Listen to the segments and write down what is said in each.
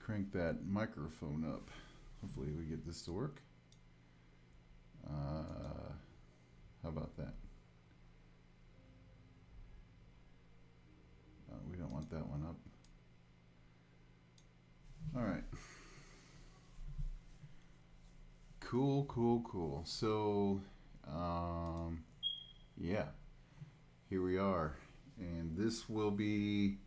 crank that microphone up. Hopefully we get this to work. How about that? We don't want that one up. All right. Cool. So, yeah, here we are. And this will be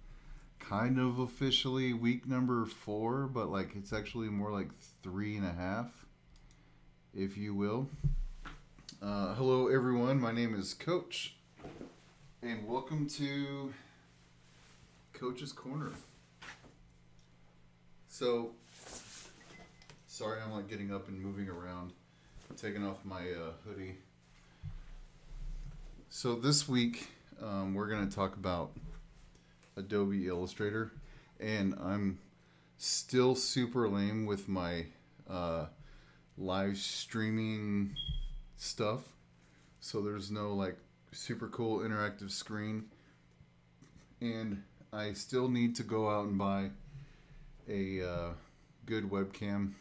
kind of officially week number 4, but like it's actually more like 3.5, if you will. Hello, everyone. My name is Coach, and welcome to Coach's Corner. So, sorry, I'm like getting up and moving around, taking off my hoodie. So this week, we're going to talk about Adobe Illustrator, and I'm still super lame with my live streaming stuff. So there's no like super cool interactive screen, and I still need to go out and buy a good webcam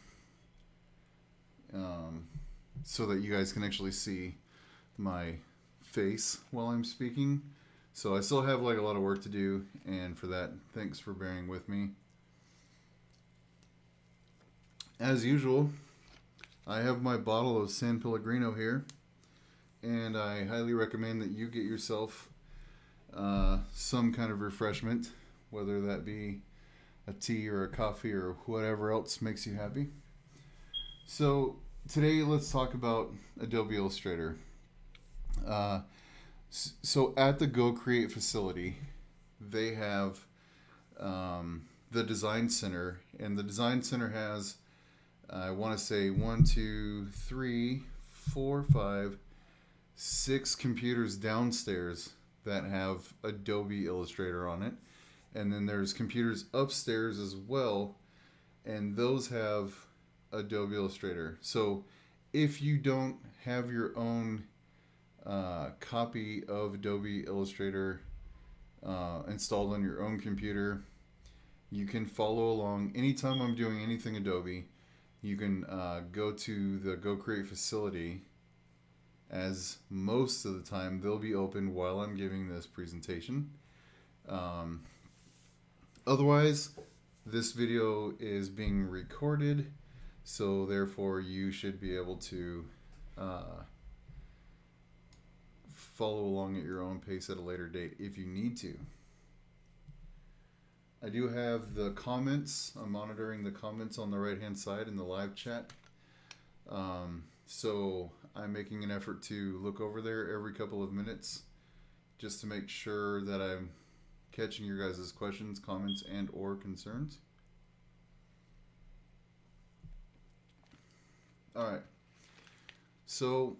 so that you guys can actually see my face while I'm speaking. So I still have like a lot of work to do, and for that, thanks for bearing with me. As usual, I have my bottle of San Pellegrino here, and I highly recommend that you get yourself some kind of refreshment, whether that be a tea or a coffee or whatever else makes you happy. So today, let's talk about Adobe Illustrator. So at the Go Create facility, they have the Design Center, and the Design Center has, I want to say, 1, 2, 3, 4, 5, 6 computers downstairs that have Adobe Illustrator on it. And then there's computers upstairs as well, and those have Adobe Illustrator. So if you don't have your own copy of Adobe Illustrator installed on your own computer, you can follow along. Anytime I'm doing anything Adobe, you can go to the Go Create facility, as most of the time they'll be open while I'm giving this presentation. Otherwise, this video is being recorded, so therefore you should be able to follow along at your own pace at a later date if you need to. I do have the comments. I'm monitoring the comments on the right hand side in the live chat. So I'm making an effort to look over there every couple of minutes just to make sure that I'm catching your guys' questions, comments, and or concerns. Alright, so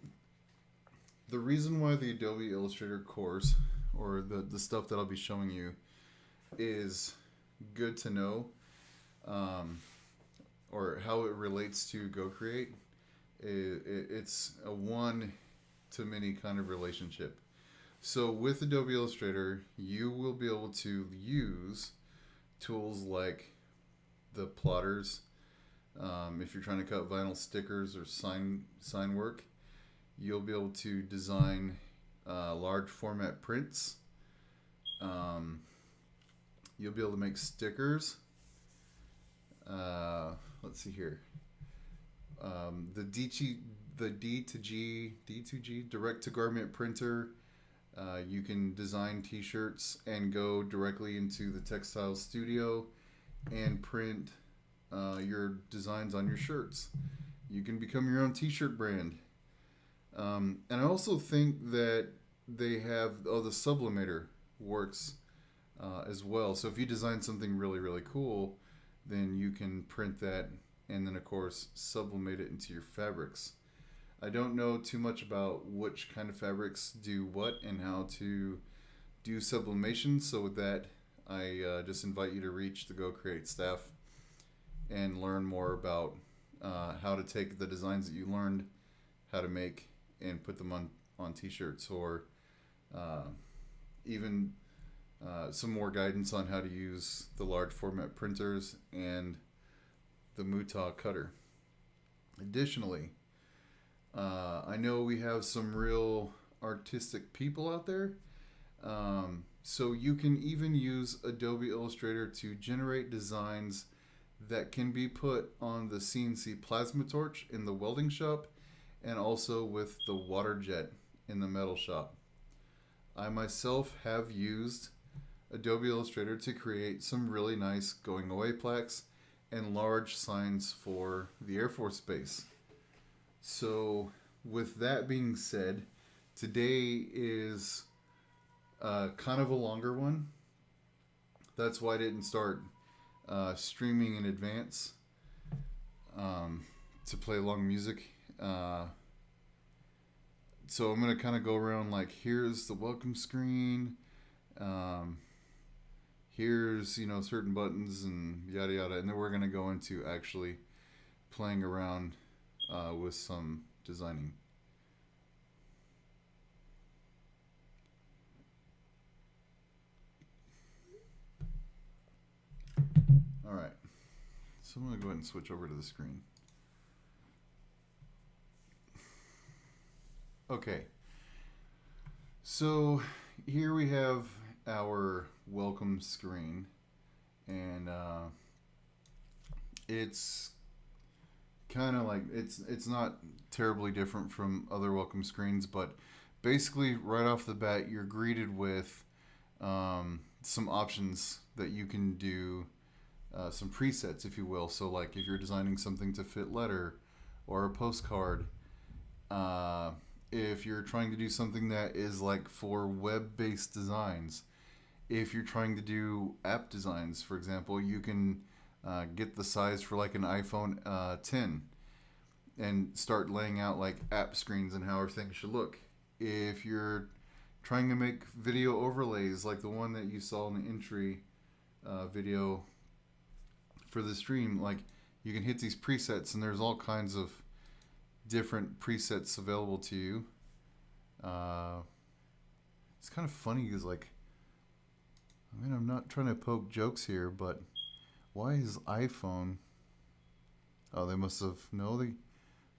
the reason why the Adobe Illustrator course, or the stuff that I'll be showing you, is good to know, or how it relates to Go Create, it's a one-to-many kind of relationship. So with Adobe Illustrator, you will be able to use tools like the plotters. If you're trying to cut vinyl stickers or sign work, you'll be able to design large format prints. You'll be able to make stickers. Let's see here. The D2G direct to garment printer. You can design t-shirts and go directly into the textile studio and print your designs on your shirts. You can become your own t-shirt brand. And I also think that they have, the Sublimator works as well. So if you design something really, really cool, then you can print that and then, of course, sublimate it into your fabrics. I don't know too much about which kind of fabrics do what and how to do sublimation. So with that, I just invite you to reach the Go Create staff and learn more about how to take the designs that you learned how to make and put them on t-shirts, or even some more guidance on how to use the large format printers and the Mutah cutter. Additionally, I know we have some real artistic people out there. So you can even use Adobe Illustrator to generate designs that can be put on the CNC plasma torch in the welding shop and also with the water jet in the metal shop. I myself have used Adobe Illustrator to create some really nice going away plaques and large signs for the Air Force Base. So with that being said, today is kind of a longer one. That's why I didn't start streaming in advance to play long music. So I'm going to kind of go around like, here's the welcome screen. Here's, certain buttons and yada yada. And then we're going to go into actually playing around with some designing. All right. So I'm going to go ahead and switch over to the screen. Okay. So here we have our welcome screen, and it's kind of like it's not terribly different from other welcome screens, but basically right off the bat you're greeted with some options that you can do, some presets, if you will. So like if you're designing something to fit letter or a postcard, if you're trying to do something that is like for web-based designs, if you're trying to do app designs, for example, you can get the size for like an iPhone 10 and start laying out like app screens and how everything should look. If you're trying to make video overlays like the one that you saw in the entry video for the stream, like you can hit these presets and there's all kinds of different presets available to you. It's kind of funny because like, I mean, I'm not trying to poke jokes here, but why is iPhone? Oh, they must have, no, they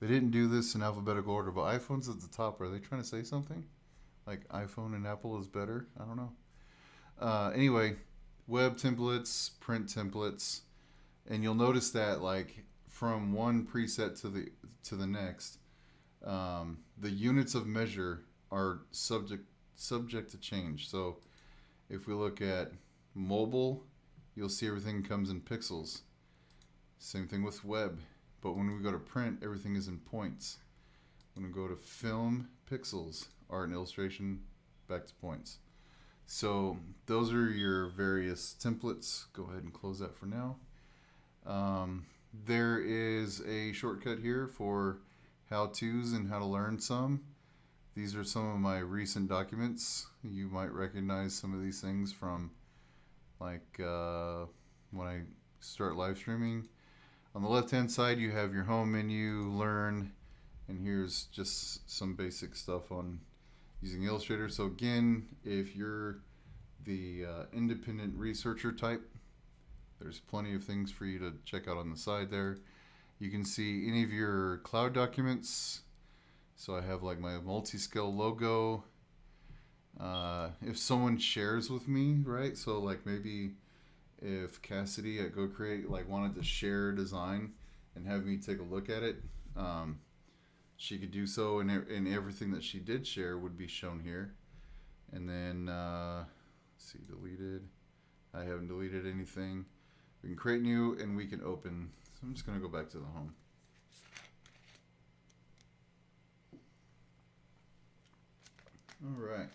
didn't do this in alphabetical order, but iPhone's at the top. Are they trying to say something? Like iPhone and Apple is better? I don't know. Anyway, web templates, print templates, and you'll notice that like from one preset to the next, the units of measure are subject to change. So if we look at mobile, you'll see everything comes in pixels. Same thing with web. But when we go to print, everything is in points. When we go to film, pixels, art and illustration, back to points. So those are your various templates. Go ahead and close that for now. There is a shortcut here for how-tos and how to learn some. These are some of my recent documents. You might recognize some of these things from like when I start live streaming. On the left-hand side, you have your home menu, learn, and here's just some basic stuff on using Illustrator. So again, if you're the independent researcher type, there's plenty of things for you to check out on the side there. You can see any of your cloud documents. So I have like my multi-scale logo. If someone shares with me, right? So like maybe if Cassidy at Go Create like wanted to share a design and have me take a look at it, she could do so, and everything that she did share would be shown here. And then let's see, deleted. I haven't deleted anything. We can create new and we can open. So I'm just going to go back to the home. All right.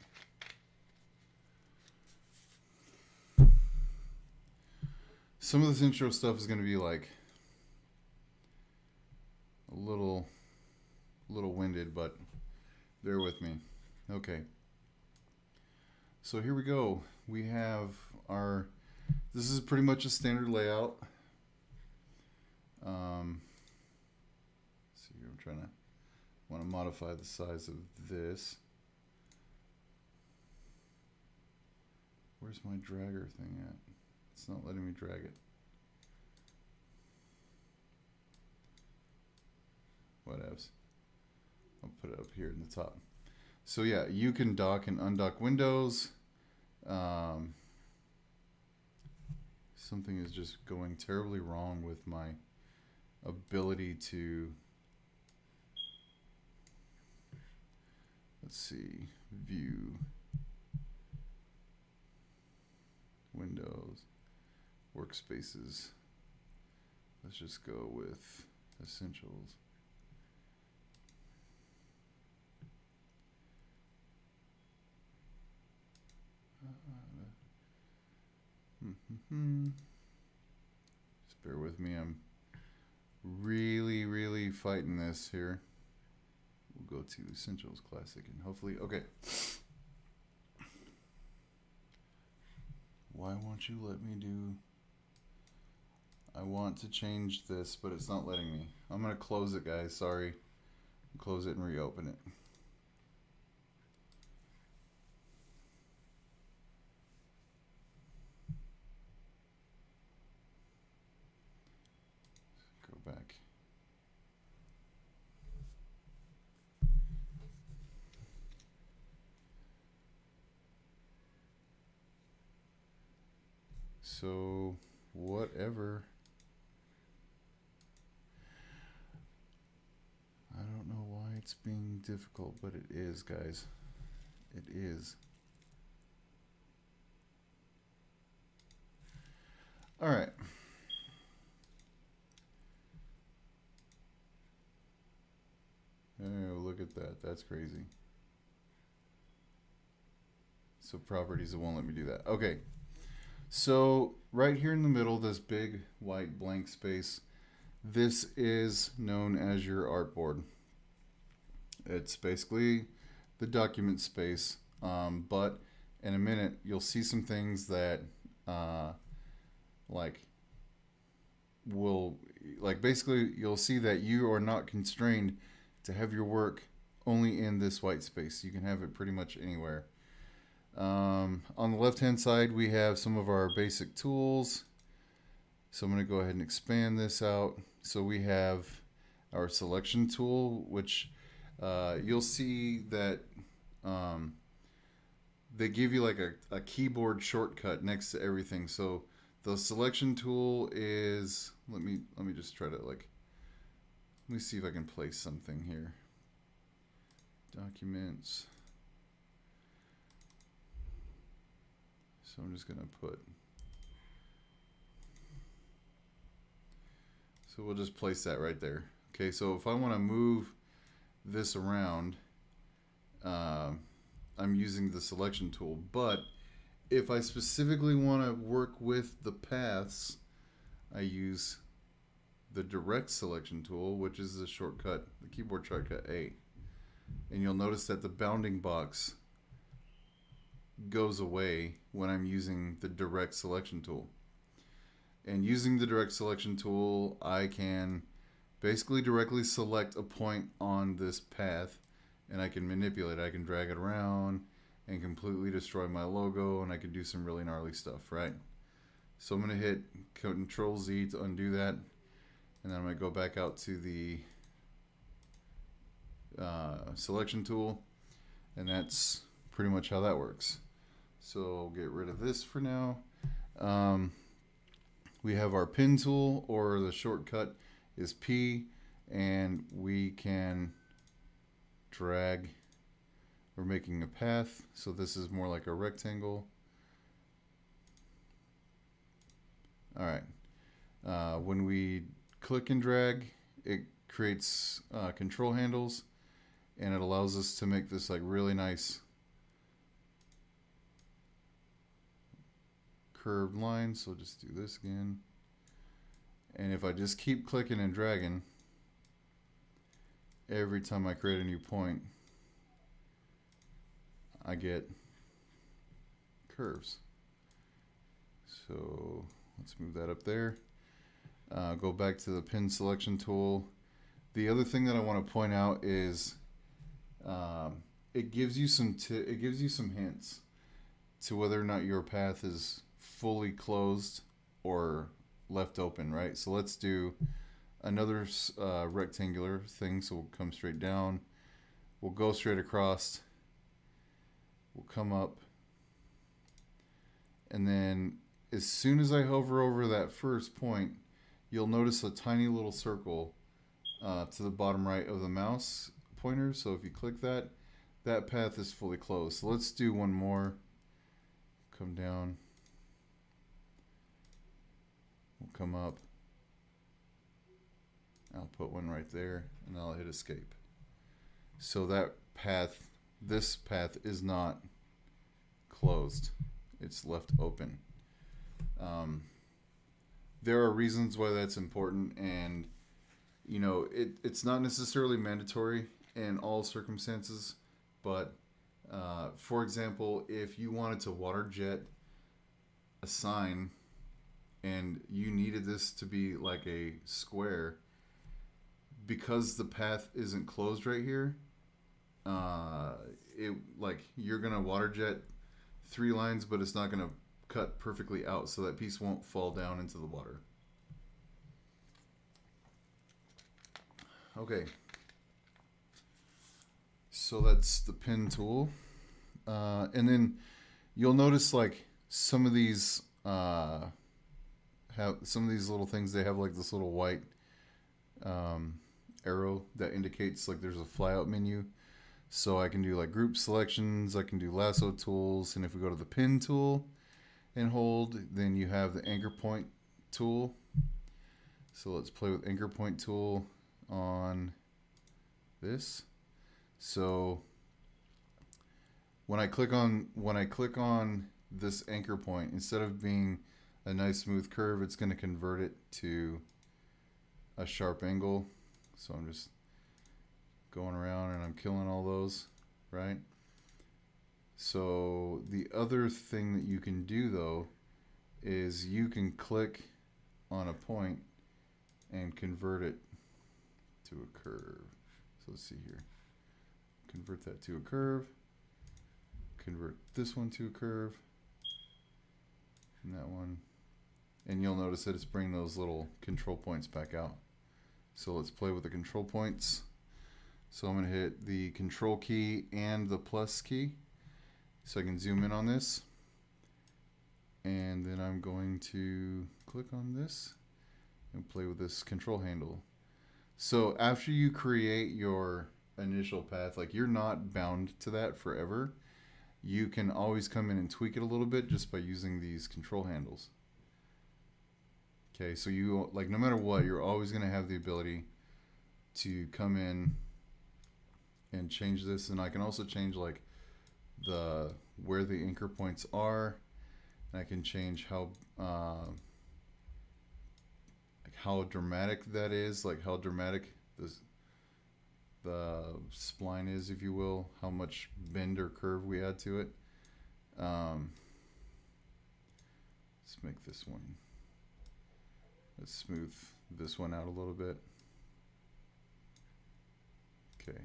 Some of this intro stuff is going to be like a little winded, but bear with me. Okay. So here we go. We have our, this is pretty much a standard layout. See, I'm trying to, want to modify the size of this. Where's my dragger thing at? It's not letting me drag it. whatevs. I'll put it up here in the top. So yeah, you can dock and undock windows. Something is just going terribly wrong with my ability to, let's see, view, windows, workspaces. Let's just go with essentials. Just bear with me. I'm really fighting this here. We'll go to Essentials Classic and hopefully, okay. Why won't you let me do, I want to change this, but it's not letting me. I'm going to close it, guys. Sorry. Close it and reopen it. Go back. So, whatever. I don't know why it's being difficult, but it is, guys. It is. All right. Oh, look at that. That's crazy. So properties, it won't let me do that. Okay. So right here in the middle, this big white blank space, this is known as your artboard. It's basically the document space, but in a minute you'll see some things that basically you'll see that you are not constrained to have your work only in this white space. You can have it pretty much anywhere. On the left hand side we have some of our basic tools. So I'm going to go ahead and expand this out. So we have our selection tool, which you'll see that they give you like a keyboard shortcut next to everything. So the selection tool is, let me just try to let me see if I can place something here. Documents. So I'm just going to put, so we'll just place that right there. Okay, so if I want to move this around, I'm using the selection tool. But if I specifically want to work with the paths, I use the direct selection tool, which is the shortcut, the keyboard shortcut A. And you'll notice that the bounding box goes away when I'm using the direct selection tool. And using the direct selection tool, I can basically directly select a point on this path and I can manipulate it. I can drag it around and completely destroy my logo, and I can do some really gnarly stuff, right? So I'm going to hit Control Z to undo that, and then I'm going to go back out to the selection tool, and that's pretty much how that works. So I'll get rid of this for now. We have our pin tool, or the shortcut is P, and we can drag. We're making a path, so this is more like a rectangle. All right. When we click and drag, it creates control handles, and it allows us to make this like really nice curved line. So just do this again, and if I just keep clicking and dragging, every time I create a new point, I get curves. So let's move that up there. Go back to the pin selection tool. The other thing that I want to point out is it gives you some hints to whether or not your path is fully closed or left open, right? So let's do another rectangular thing, so we'll come straight down. We'll go straight across. We'll come up. And then as soon as I hover over that first point, you'll notice a tiny little circle to the bottom right of the mouse pointer. So if you click that, that path is fully closed. So let's do one more. Come down. We'll come up. I'll put one right there and I'll hit escape. So that path, this path is not closed. It's left open. There are reasons why that's important, and you know, it's not necessarily mandatory in all circumstances, but for example, if you wanted to water jet a sign and you needed this to be like a square, because the path isn't closed right here, you're gonna water jet 3 lines, but it's not gonna cut perfectly out, so that piece won't fall down into the water. Okay, so that's the pen tool, and then you'll notice like some of these little things. They have like this little white arrow that indicates like there's a flyout menu. So I can do like group selections, I can do lasso tools, and if we go to the pen tool and hold, then you have the anchor point tool. So let's play with anchor point tool on this. So when I click on this anchor point, instead of being a nice smooth curve, it's going to convert it to a sharp angle. So I'm just going around and I'm killing all those, right? So the other thing that you can do though is you can click on a point and convert it to a curve. So let's see here. Convert that to a curve. Convert this one to a curve. And that one. And you'll notice that it's bringing those little control points back out. So let's play with the control points. So I'm going to hit the control key and the plus key so I can zoom in on this. And then I'm going to click on this and play with this control handle. So after you create your initial path, like you're not bound to that forever. You can always come in and tweak it a little bit just by using these control handles. Okay, so you, like, no matter what, you're always going to have the ability to come in and change this. And I can also change like where the anchor points are, and I can change how dramatic that is, like how dramatic the spline is, if you will, how much bend or curve we add to it. Let's make this one, let's smooth this one out a little bit. Okay,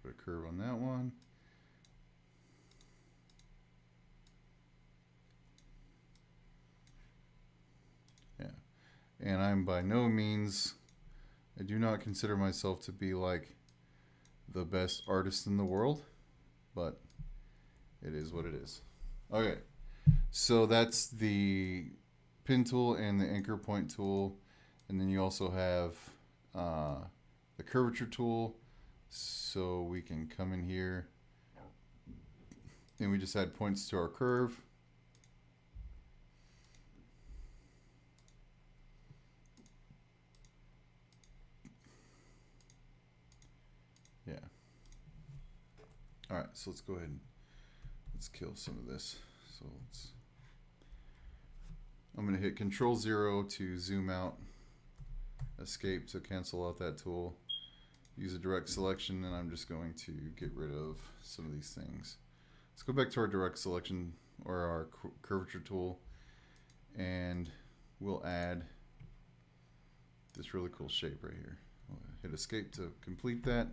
put a curve on that one. Yeah, and I'm by no means, I do not consider myself to be like the best artist in the world, but it is what it is. Okay, so that's the pin tool and the anchor point tool, and then you also have the curvature tool. So we can come in here and we just add points to our curve. Yeah. All right, so let's go ahead and let's kill some of this. So I'm going to hit Control 0 to zoom out, escape to cancel out that tool. Use a direct selection, and I'm just going to get rid of some of these things. Let's go back to our direct selection or our curvature tool, and we'll add this really cool shape right here. I'll hit escape to complete that.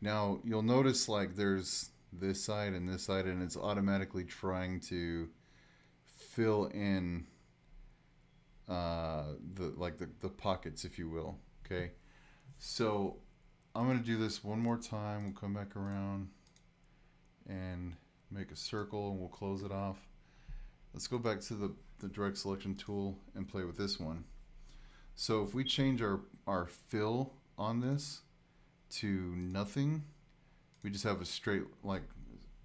Now you'll notice like there's this side and this side, and it's automatically trying to fill in the pockets, if you will. Okay, so I'm gonna do this one more time. We'll come back around and make a circle, and we'll close it off. Let's go back to the direct selection tool and play with this one. So if we change our fill on this to nothing, we just have a straight, like,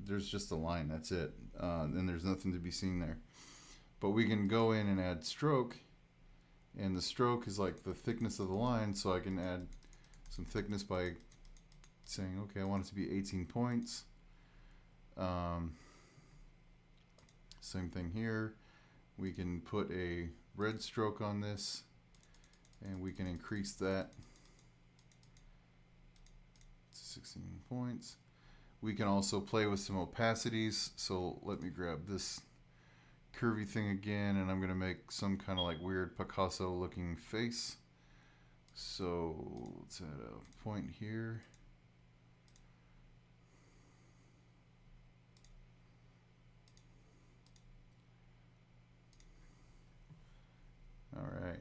there's just a line, that's it. And there's nothing to be seen there. But we can go in and add stroke, and the stroke is like the thickness of the line, so I can add some thickness by saying, okay, I want it to be 18 points. Same thing here. We can put a red stroke on this, and we can increase that to 16 points. We can also play with some opacities. So let me grab this curvy thing again, and I'm going to make some kind of like weird Picasso looking face. So let's add a point here. All right.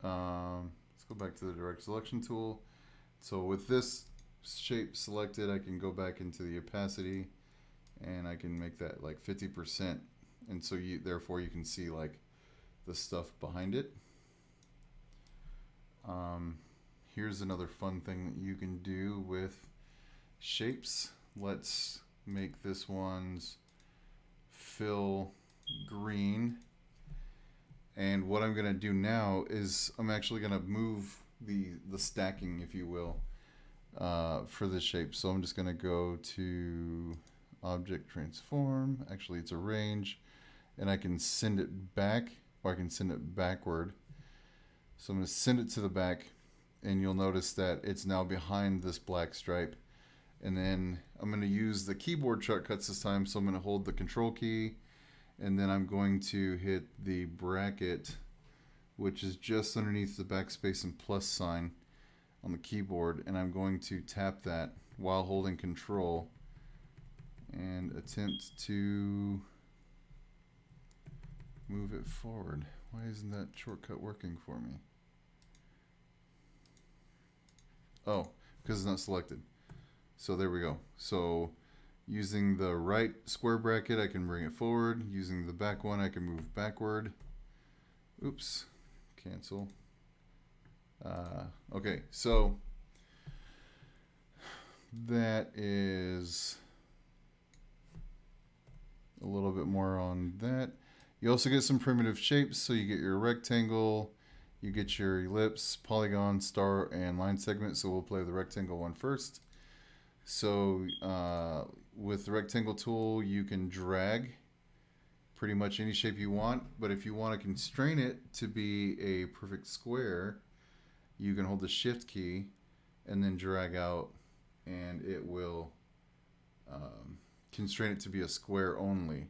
Let's go back to the direct selection tool. So with this shape selected, I can go back into the opacity, and I can make that like 50%. And so therefore you can see like the stuff behind it. Here's another fun thing that you can do with shapes. Let's make this one's fill green. And what I'm going to do now is I'm actually going to move the stacking, if you will, for this shape. So I'm just going to go to Object Transform. Actually, it's Arrange. And I can send it back, or I can send it backward. So I'm going to send it to the back, and you'll notice that it's now behind this black stripe. And then I'm going to use the keyboard shortcuts this time. So I'm going to hold the Control key, and then I'm going to hit the bracket, which is just underneath the backspace and plus sign on the keyboard, and I'm going to tap that while holding Control and attempt to move it forward. Why isn't that shortcut working for me? Oh, because it's not selected. So there we go. So using the right square bracket, I can bring it forward. Using the back one, I can move backward. Oops, cancel. Okay, so that is a little bit more on that. You also get some primitive shapes. So you get your rectangle, you get your ellipse, polygon, star, and line segment. So we'll play the rectangle one first. So with the rectangle tool, you can drag pretty much any shape you want, but if you want to constrain it to be a perfect square, you can hold the Shift key and then drag out, and it will constrain it to be a square only.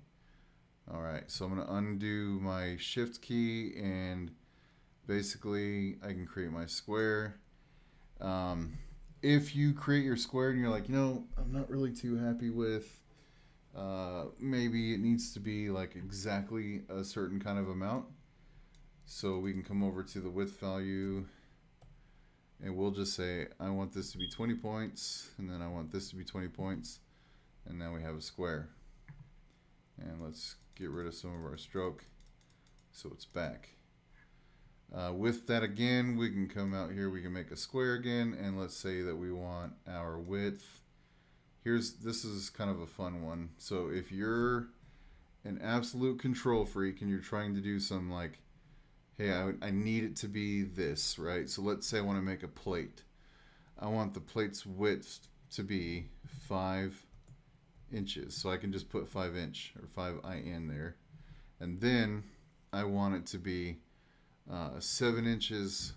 All right, so I'm going to undo my Shift key, and basically I can create my square. If you create your square and you're like, I'm not really too happy with, maybe it needs to be like exactly a certain kind of amount. So we can come over to the width value, and we'll just say, I want this to be 20 points, and then I want this to be 20 points, and now we have a square. And let's get rid of some of our stroke so it's back. With that again, we can come out here, we can make a square again, and let's say that we want our width. This is kind of a fun one. So if you're an absolute control freak and you're trying to do some like, hey, I need it to be this, right? So let's say I want to make a plate. I want the plate's width to be 5 inches. So I can just put 5 inch or 5 in there. And then I want it to be 7 inches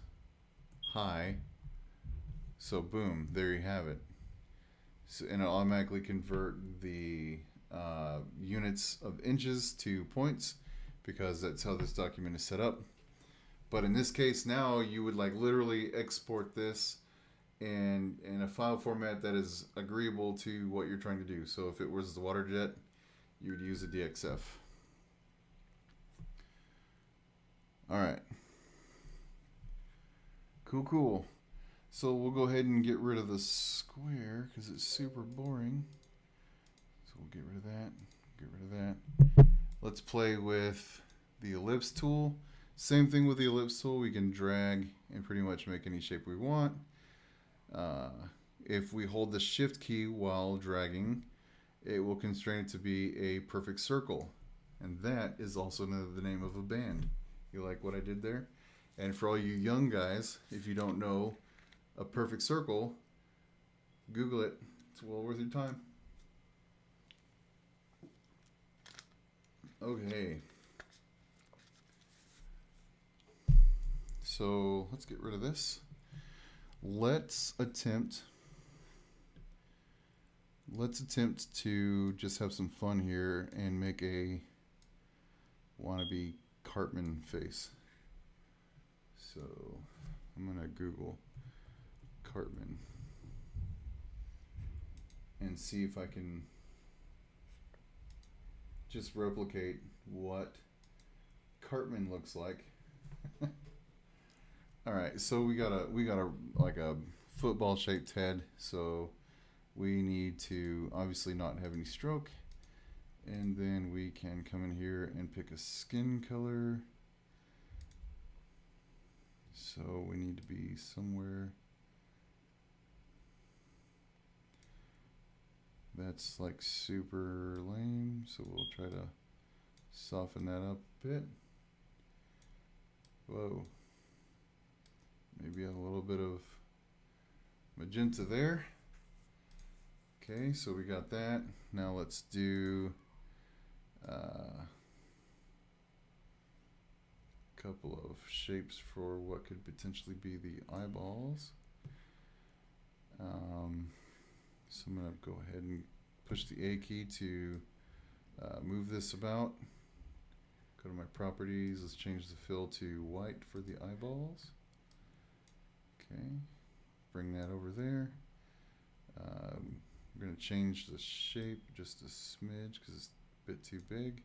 high. So boom, there you have it. So, and it'll automatically convert the units of inches to points, because that's how this document is set up. But in this case now, you would like literally export this in a file format that is agreeable to what you're trying to do. So if it was the water jet, you would use a DXF. All right. Cool, cool. So we'll go ahead and get rid of the square because it's super boring. So we'll get rid of that. Get rid of that. Let's play with the ellipse tool. Same thing with the ellipse tool. We can drag and pretty much make any shape we want. If we hold the shift key while dragging, it will constrain it to be a perfect circle. And that is also the name of a band. You like what I did there? And for all you young guys, if you don't know a perfect circle, Google it. It's well worth your time. Okay. So let's get rid of this. Let's attempt to just have some fun here and make a wannabe Cartman face. So I'm gonna Google Cartman and see if I can just replicate what Cartman looks like. All right, so we got a like a football shaped head, so we need to obviously not have any stroke, and then we can come in here and pick a skin color. So we need to be somewhere that's like super lame, so we'll try to soften that up a bit. Whoa. Maybe a little bit of magenta there. Okay, so we got that. Now let's do a couple of shapes for what could potentially be the eyeballs. So I'm going to go ahead and push the A key to move this about. Go to my properties. Let's change the fill to white for the eyeballs. Okay, bring that over there. We're going to change the shape just a smidge because it's a bit too big.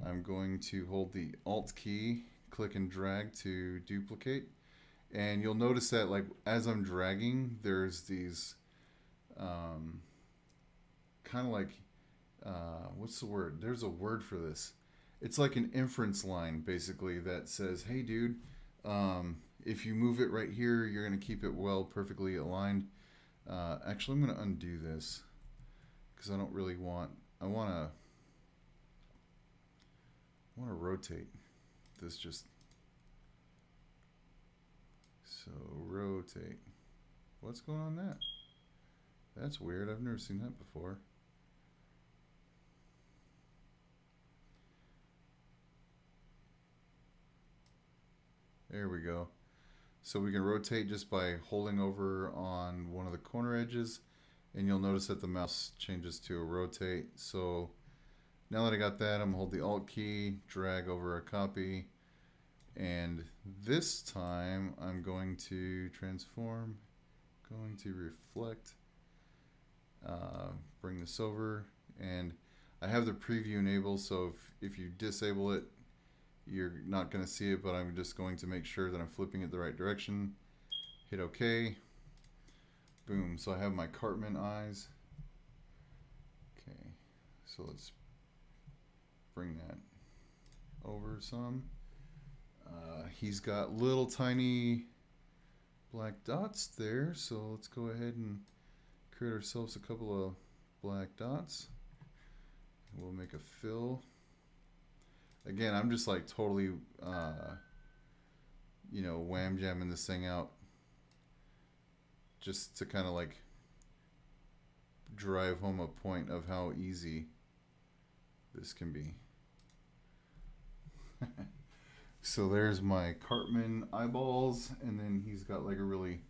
I'm going to hold the Alt key, click and drag to duplicate. And you'll notice that like as I'm dragging, there's these kind of like, what's the word? There's a word for this. It's like an inference line basically that says, hey dude, if you move it right here, you're going to keep it well perfectly aligned. Actually, I'm going to undo this because I don't really want, I want to rotate this just, so rotate. What's going on that? That's weird. I've never seen that before. There we go. So we can rotate just by holding over on one of the corner edges, and you'll notice that the mouse changes to a rotate. So now that I got that, I'm gonna hold the Alt key, drag over a copy, and this time I'm going to transform, going to reflect, bring this over, and I have the preview enabled, so if you disable it, you're not going to see it, but I'm just going to make sure that I'm flipping it the right direction. Hit OK. Boom. So I have my Cartman eyes. Okay. So let's bring that over some. He's got little tiny black dots there. So let's go ahead and create ourselves a couple of black dots. We'll make a fill. Again, I'm just like totally, you know, wham jamming this thing out just to kind of like drive home a point of how easy this can be. So there's my Cartman eyeballs, and then he's got like a really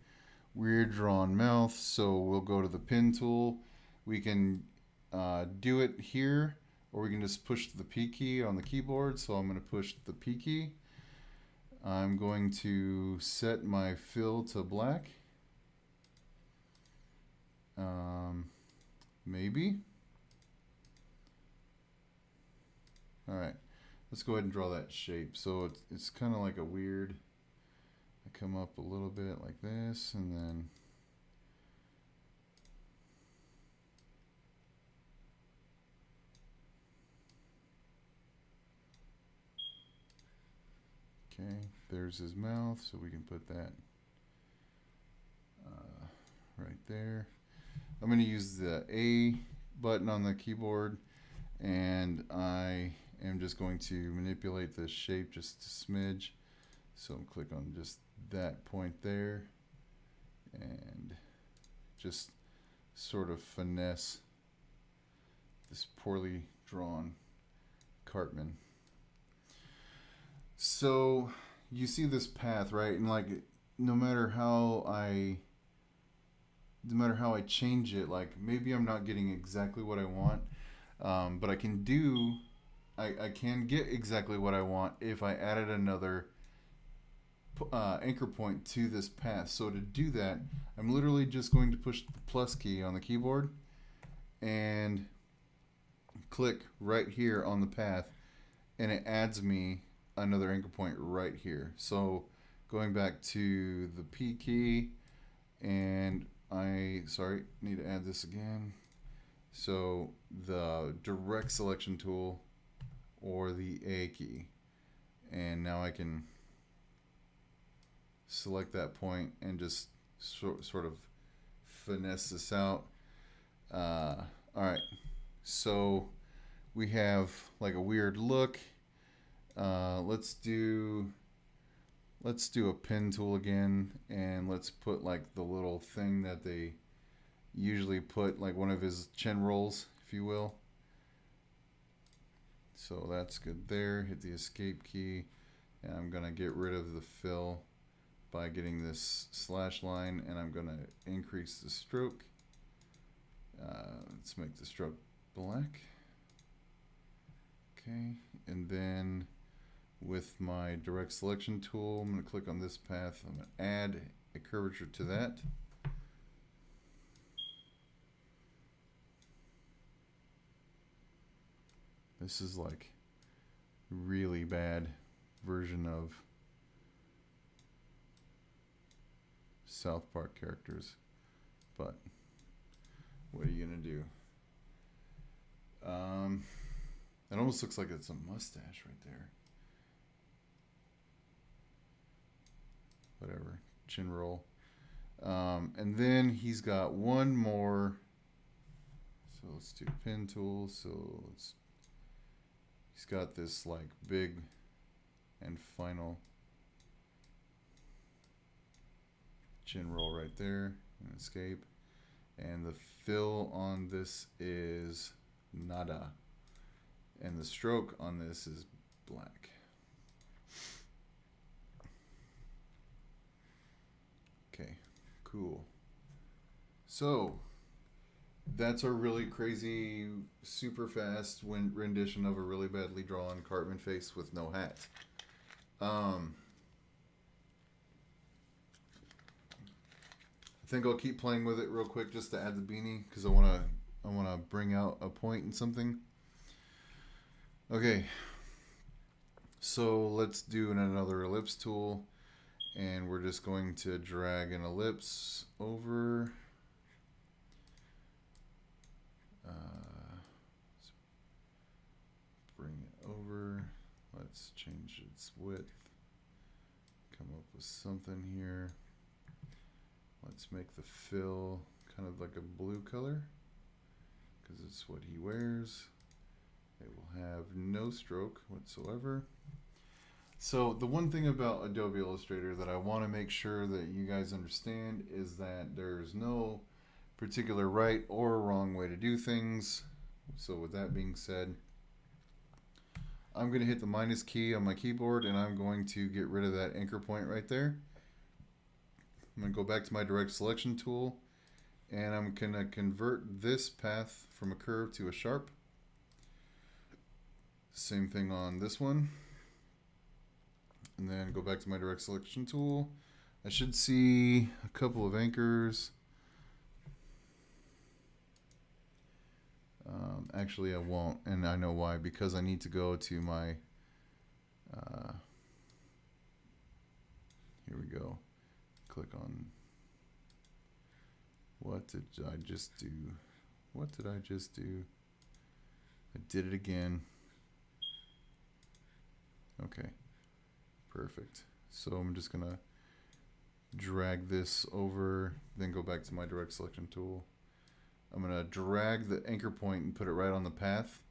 weird drawn mouth. So we'll go to the pen tool. We can do it here, or we can just push the P key on the keyboard. So I'm going to push the P key. I'm going to set my fill to black. Maybe. All right. let's go ahead and draw that shape. So it's kind of like a weird, I come up a little bit like this, and then okay, there's his mouth, so we can put that right there. I'm going to use the A button on the keyboard, and I am just going to manipulate the shape just a smidge. So click on just that point there and just sort of finesse this poorly drawn Cartman. So you see this path, right? And like no matter how I change it, like maybe I'm not getting exactly what I want, but I can get exactly what I want if I added another anchor point to this path. So to do that, I'm literally just going to push the plus key on the keyboard and click right here on the path, and it adds me another anchor point right here. So going back to the P key, and need to add this again. So the direct selection tool or the A key, and now I can select that point and just sort of finesse this out. All right, so we have like a weird look. Let's do a pen tool again, and let's put like the little thing that they usually put, like one of his chin rolls, if you will. So that's good there. Hit the escape key, and I'm gonna get rid of the fill by getting this slash line, and I'm gonna increase the stroke. Let's make the stroke black. Okay, and then with my direct selection tool, I'm going to click on this path. I'm going to add a curvature to that. This is like really bad version of South Park characters, but what are you going to do? It almost looks like it's a mustache right there. Whatever, chin roll. And then he's got one more. So let's do pen tool. So he's got this like big and final chin roll right there, and escape. And the fill on this is nada, and the stroke on this is black. Okay, cool. So that's a really crazy, super fast rendition of a really badly drawn Cartman face with no hat. I think I'll keep playing with it real quick just to add the beanie, because I wanna bring out a point in something. Okay, so let's do another ellipse tool, and we're just going to drag an ellipse over. Let's bring it over. Let's change its width. Come up with something here. Let's make the fill kind of like a blue color, because it's what he wears. It will have no stroke whatsoever. So the one thing about Adobe Illustrator that I want to make sure that you guys understand is that there's no particular right or wrong way to do things. So with that being said, I'm going to hit the minus key on my keyboard, and I'm going to get rid of that anchor point right there. I'm going to go back to my direct selection tool, and I'm going to convert this path from a curve to a sharp. Same thing on this one. And then go back to my direct selection tool. I should see a couple of anchors. Actually, I won't, and I know why. Because I need to go to my Uh, here we go. Click on, what did I just do? What did I just do? I did it again. Okay, perfect. So I'm just gonna drag this over, then go back to my direct selection tool. I'm gonna drag the anchor point and put it right on the path,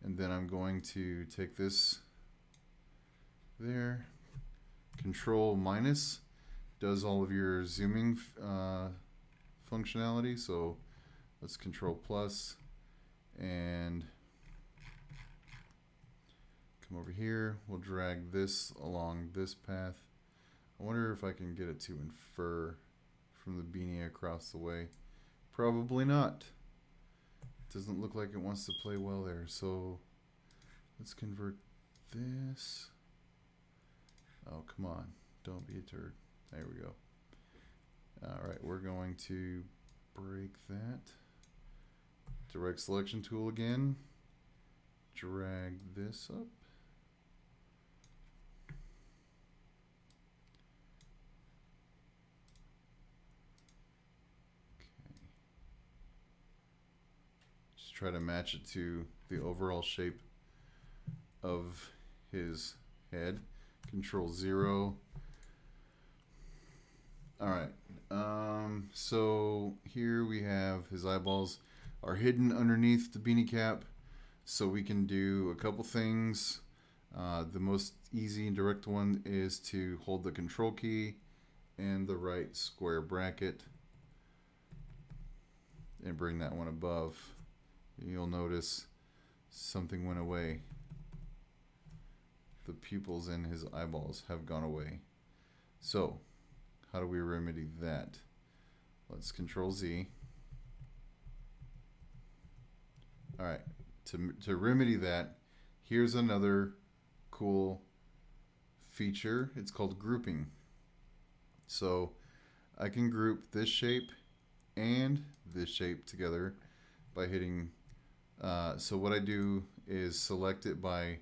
and then I'm going to take this there. Control minus does all of your zooming functionality, so let's control plus and come over here. We'll drag this along this path. I wonder if I can get it to infer from the beanie across the way. Probably not. Doesn't look like it wants to play well there, so let's convert this. Oh, come on. Don't be a turd. There we go. Alright, we're going to break that. Direct selection tool again. Drag this up. Okay. Just try to match it to the overall shape of his head. Control 0. Alright, so here we have his eyeballs are hidden underneath the beanie cap, so we can do a couple things. The most easy and direct one is to hold the control key and the right square bracket and bring that one above. You'll notice something went away. The pupils in his eyeballs have gone away. So how do we remedy that? Let's control Z. Alright, to remedy that, here's another cool feature. It's called grouping. So I can group this shape and this shape together by hitting, so what I do is select it by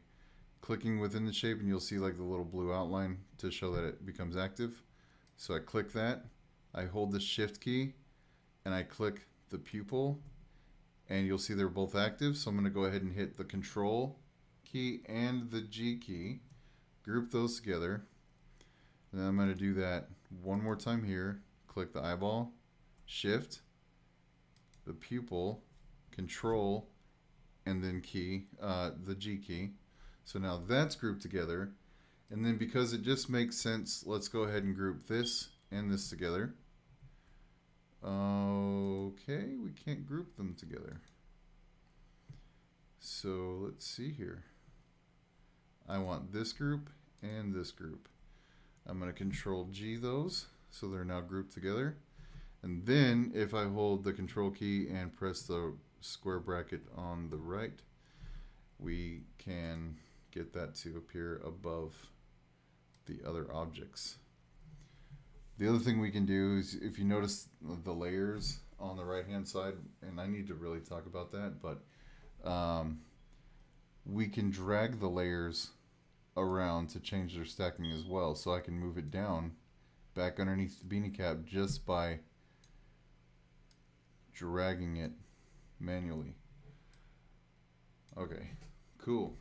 clicking within the shape, and you'll see like the little blue outline to show that it becomes active. So I click that, I hold the shift key, and I click the pupil, and you'll see they're both active. So I'm going to go ahead and hit the control key and the G key, group those together, and then I'm going to do that one more time here. Click the eyeball, shift, the pupil, control, and then key, the G key. So now that's grouped together. And then because it just makes sense, let's go ahead and group this and this together. Okay, we can't group them together. So let's see here. I want this group and this group. I'm going to control G those, so they're now grouped together. And then if I hold the control key and press the square bracket on the right, we can get that to appear above the other objects. The other thing we can do is, if you notice the layers on the right hand side, and I need to really talk about that, but we can drag the layers around to change their stacking as well. So I can move it down back underneath the beanie cap just by dragging it manually. Okay, cool.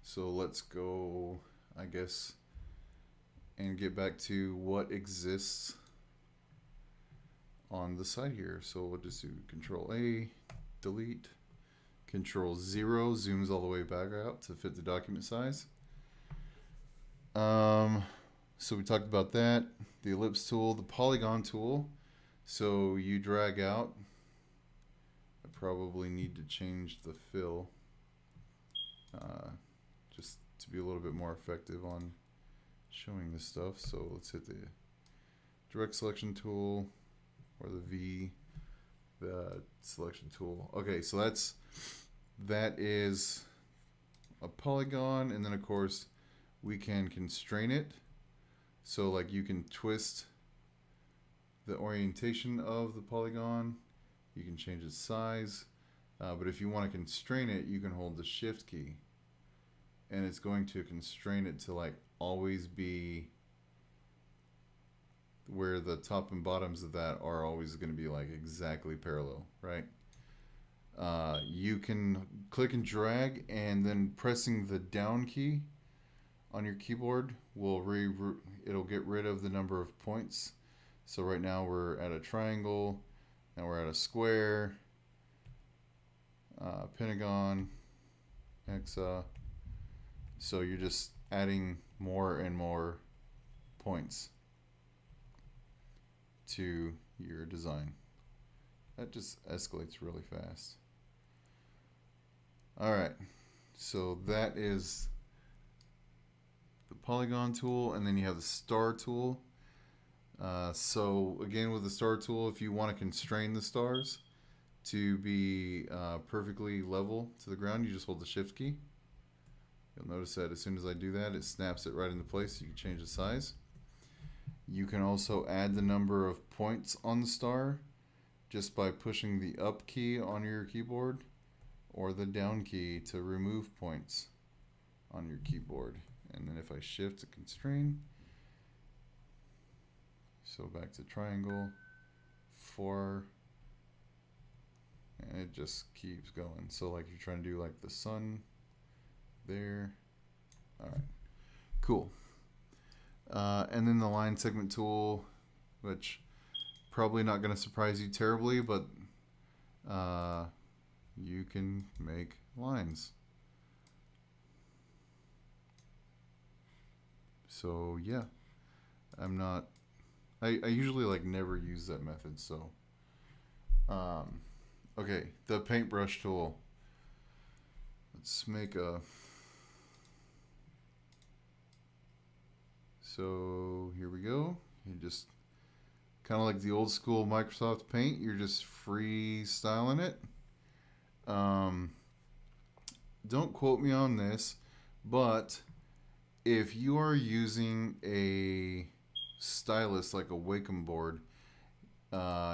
So let's go, I guess, and get back to what exists on the side here. So we'll just do Control A, delete, Control 0, zooms all the way back out to fit the document size. So we talked about that, the ellipse tool, the polygon tool. So you drag out. I probably need to change the fill just to be a little bit more effective on showing this stuff. So let's hit the direct selection tool or the V, the selection tool. Okay, so that is a polygon, and then of course we can constrain it. So like you can twist the orientation of the polygon, you can change its size, but if you want to constrain it, you can hold the shift key and it's going to constrain it to like always be where the top and bottoms of that are always going to be like exactly parallel, right? You can click and drag, and then pressing the down key on your keyboard will it'll get rid of the number of points. So right now we're at a triangle, now we're at a square, pentagon, hexa. So you're just adding more and more points to your design. That just escalates really fast. Alright, so that is the polygon tool, and then you have the star tool. So again, with the star tool, if you want to constrain the stars to be perfectly level to the ground, you just hold the shift key. You'll notice that as soon as I do that, it snaps it right into place. You can change the size. You can also add the number of points on the star just by pushing the up key on your keyboard or the down key to remove points on your keyboard. And then if I shift to constrain, so back to triangle, 4, and it just keeps going. So like you're trying to do like the sun there. All right, cool. And then the line segment tool, which probably not going to surprise you terribly, but you can make lines. So yeah, I usually like never use that method. So okay, the paintbrush tool. Let's make a, so here we go. You just kind of like the old school Microsoft Paint, you're just freestyling it. Don't quote me on this, but if you are using a stylus like a Wacom board,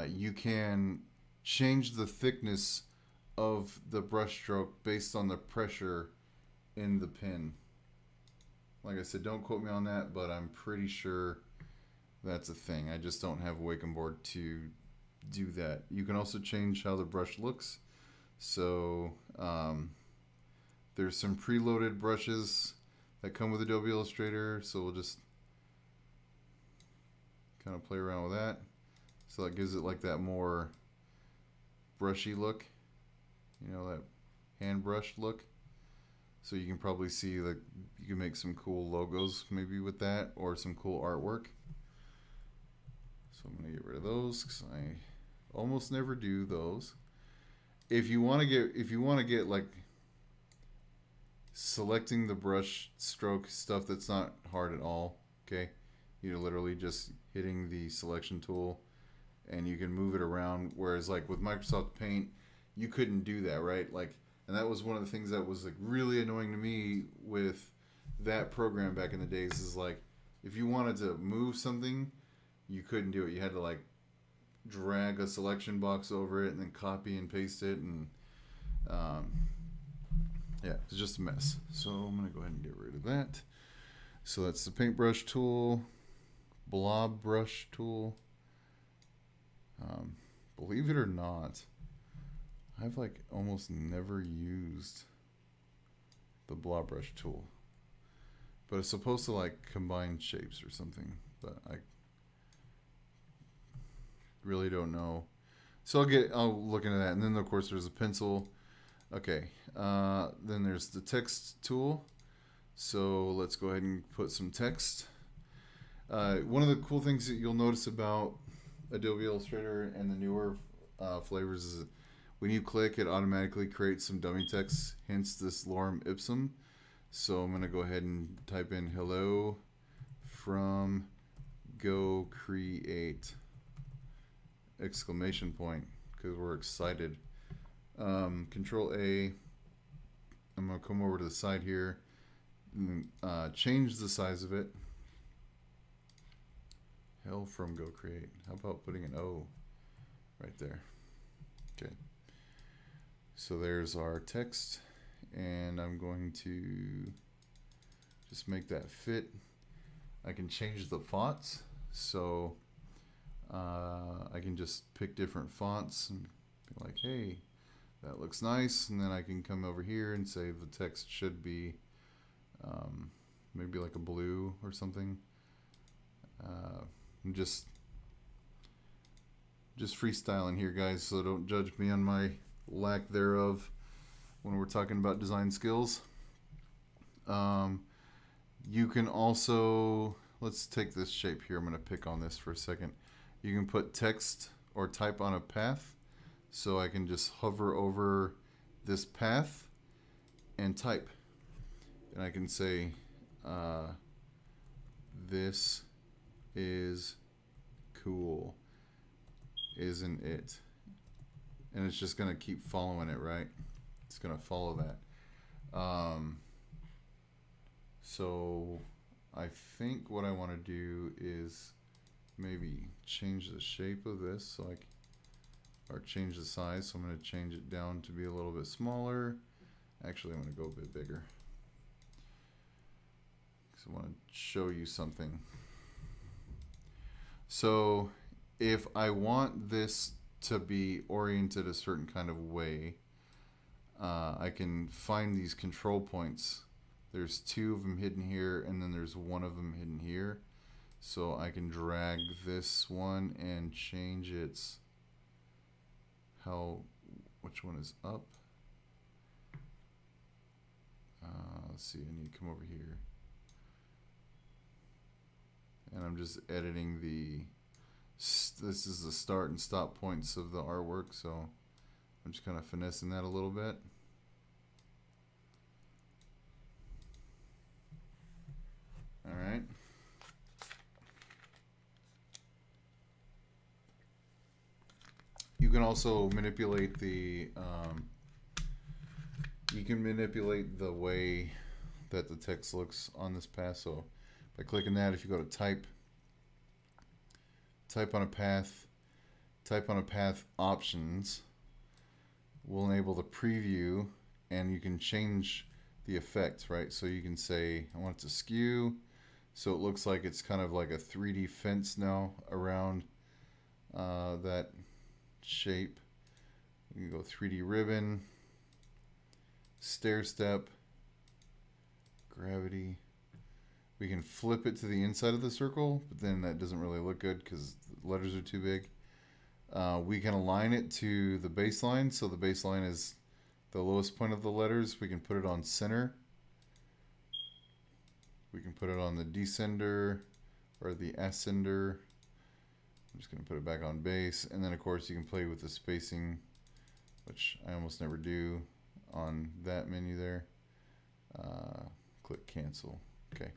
you can change the thickness of the brush stroke based on the pressure in the pen. Like I said, don't quote me on that, but I'm pretty sure that's a thing. I just don't have a Wacom board to do that. You can also change how the brush looks. So there's some preloaded brushes that come with Adobe Illustrator, so we'll just kind of play around with that. So that gives it like that more brushy look, you know, that hand brush look. So you can probably see that you can make some cool logos maybe with that, or some cool artwork. So I'm gonna get rid of those because I almost never do those. If you want to get like selecting the brush stroke stuff, that's not hard at all. Okay, you're literally just hitting the selection tool and you can move it around, whereas like with Microsoft Paint you couldn't do that, right? Like, and that was one of the things that was like really annoying to me with that program back in the days, is like if you wanted to move something you couldn't do it. You had to like drag a selection box over it and then copy and paste it, and yeah, it's just a mess. So I'm gonna go ahead and get rid of that. So that's the paintbrush tool, blob brush tool. Believe it or not, I've like almost never used the blob brush tool, but it's supposed to like combine shapes or something, but I really don't know. So I'll look into that. And then of course there's a pencil. Okay, then there's the text tool. So let's go ahead and put some text. One of the cool things that you'll notice about Adobe Illustrator and the newer flavors is that when you click, it automatically creates some dummy text, hence this lorem ipsum. So I'm going to go ahead and type in hello from Go Create! Exclamation point, because we're excited. Control A. I'm going to come over to the side here and change the size of it. Hell from Go Create. How about putting an O right there? Okay. So there's our text, and I'm going to just make that fit. I can change the fonts, so I can just pick different fonts and be like, hey, that looks nice, and then I can come over here and say the text should be maybe like a blue or something. I'm just freestyling here, guys, so don't judge me on my lack thereof when we're talking about design skills. You can also, let's take this shape here. I'm going to pick on this for a second. You can put text or type on a path. So I can just hover over this path and type. And I can say, this is cool, isn't it? And it's just going to keep following it, right? It's going to follow that. So I think what I want to do is maybe change the shape of this, so or change the size. So I'm going to change it down to be a little bit smaller. Actually, I'm going to go a bit bigger, because I want to show you something. So if I want this to be oriented a certain kind of way, I can find these control points. There's 2 of them hidden here, and then there's 1 of them hidden here. So I can drag this one and change its which one is up. Let's see, I need to come over here. And I'm just editing this is the start and stop points of the artwork, so I'm just kind of finessing that a little bit. All right. You can also manipulate the way that the text looks on this path. So by clicking that, if you go to type on a path, options will enable the preview, and you can change the effect, right? So you can say, I want it to skew, so it looks like it's kind of like a 3D fence now around that shape. You can go 3D ribbon, stair step, gravity. We can flip it to the inside of the circle, but then that doesn't really look good because the letters are too big. We can align it to the baseline, so the baseline is the lowest point of the letters. We can put it on center. We can put it on the descender or the ascender. I'm just going to put it back on base, and then of course you can play with the spacing, which I almost never do on that menu there. Click cancel. Okay.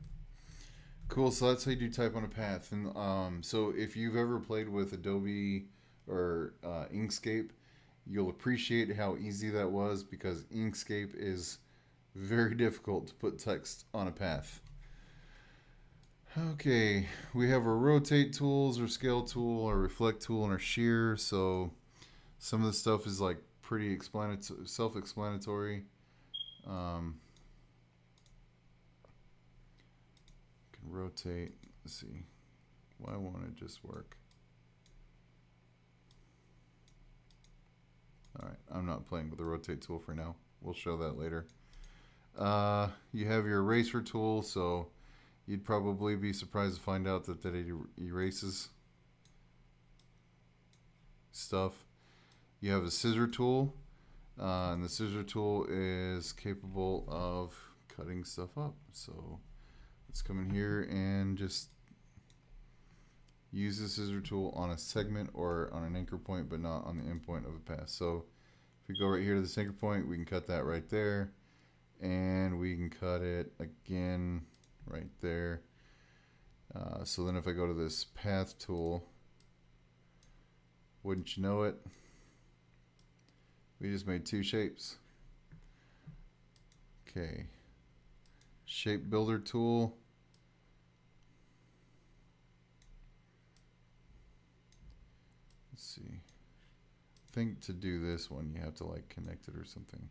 Cool, so that's how you do type on a path. And so if you've ever played with Adobe or Inkscape, you'll appreciate how easy that was, because Inkscape is very difficult to put text on a path. Okay, we have our rotate tools, our scale tool, our reflect tool, and our shear. So some of the stuff is like pretty self-explanatory. Can rotate. Let's see. Why won't it just work? All right, I'm not playing with the rotate tool for now. We'll show that later. You have your eraser tool, so you'd probably be surprised to find out that it erases stuff. You have a scissor tool, and the scissor tool is capable of cutting stuff up. So let's come in here and just use the scissor tool on a segment or on an anchor point, but not on the end point of a path. So if we go right here to this anchor point, we can cut that right there, and we can cut it again right there. So then if I go to this path tool, wouldn't you know it, we just made 2 shapes. Okay, shape builder tool. Let's see, I think to do this one you have to like connect it or something.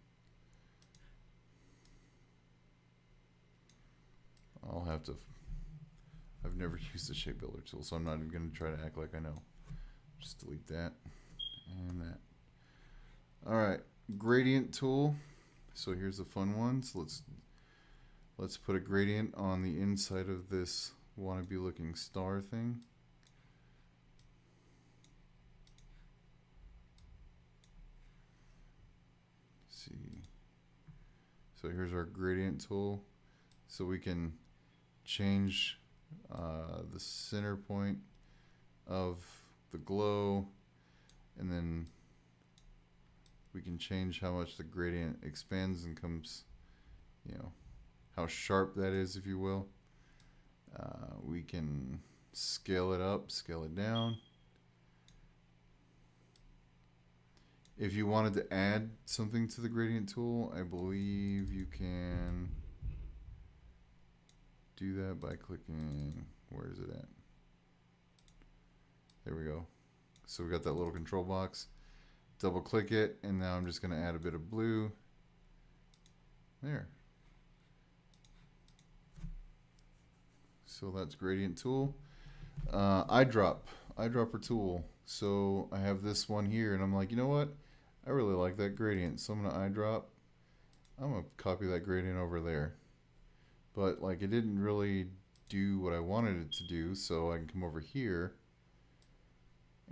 I'll have to. I've never used the shape builder tool, so I'm not even going to try to act like I know. Just delete that and that. All right, gradient tool. So here's the fun ones. Let's put a gradient on the inside of this wannabe looking star thing. Let's see. So here's our gradient tool. So we can change the center point of the glow, and then we can change how much the gradient expands and comes, you know, how sharp that is, if you will. We can scale it up, scale it down. If you wanted to add something to the gradient tool, I believe you can do that by clicking, where is it at? There we go. So we got that little control box. Double click it, and now I'm just going to add a bit of blue. There. So that's gradient tool. Eyedropper tool. So I have this one here, and I'm like, you know what? I really like that gradient, so I'm going to eyedrop. I'm going to copy that gradient over there. But like, it didn't really do what I wanted it to do, so I can come over here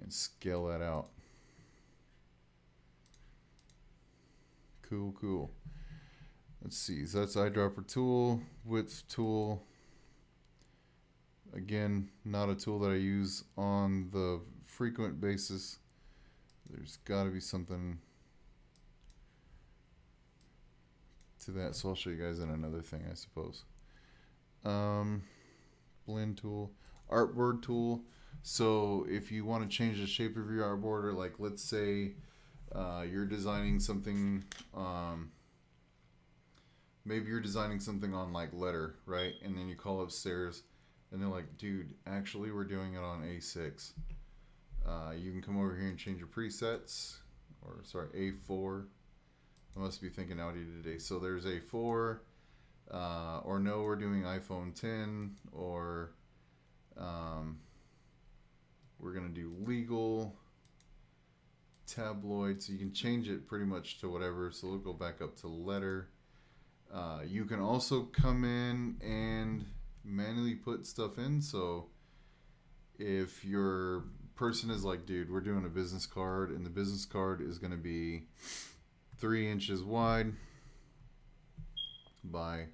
and scale that out. Cool, cool. Let's see, so that's eyedropper tool, width tool. Again, not a tool that I use on the frequent basis. There's got to be something to that, so I'll show you guys in another thing, I suppose. Blend tool, artboard tool. So if you want to change the shape of your artboard, or like, let's say you're designing something, maybe you're designing something on like letter, right? And then you call upstairs and they're like, dude, actually we're doing it on A6. You can come over here and change your presets, or sorry, A4. I must be thinking Audi today. So there's A4, or no, we're doing iPhone 10, or we're gonna do legal, tabloid. So you can change it pretty much to whatever. So we'll go back up to letter. You can also come in and manually put stuff in. So if your person is like, dude, we're doing a business card, and the business card is going to be 3 inches wide by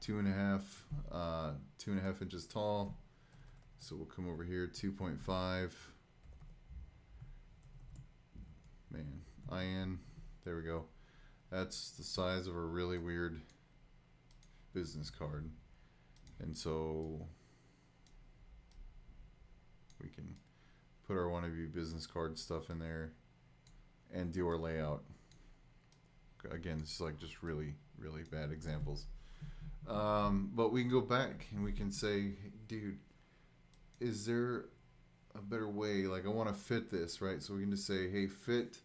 2.5 inches tall. So we'll come over here, 2.5. Man, IN. There we go. That's the size of a really weird business card. And so we can put our wannabe business card stuff in there and do our layout. Again, this is like just really, really bad examples. But we can go back and we can say, dude, is there a better way? Like, I want to fit this, right? So we can just say, hey, fit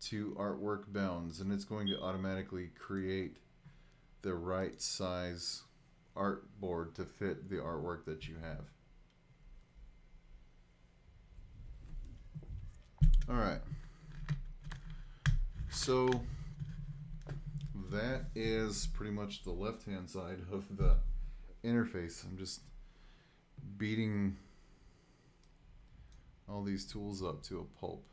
to artwork bounds, and it's going to automatically create the right size artboard to fit the artwork that you have. All right. So that is pretty much the left-hand side of the interface. I'm just beating all these tools up to a pulp.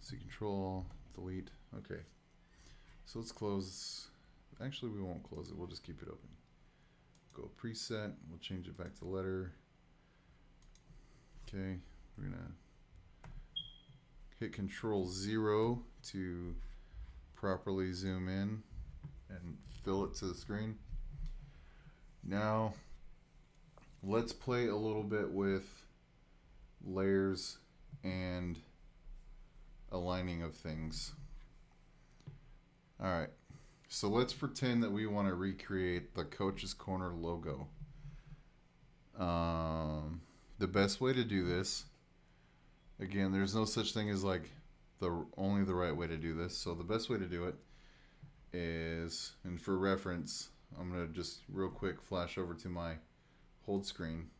See, control, delete. Okay. So let's close. Actually, we won't close it. We'll just keep it open. Go preset. We'll change it back to letter. Okay. We're going to hit Control 0 to properly zoom in and fill it to the screen. Now, let's play a little bit with layers and aligning of things. All right. So let's pretend that we want to recreate the Coach's Corner logo. The best way to do this, again, there's no such thing as like only the right way to do this. So the best way to do it is, and for reference, I'm going to just real quick flash over to my hold screen.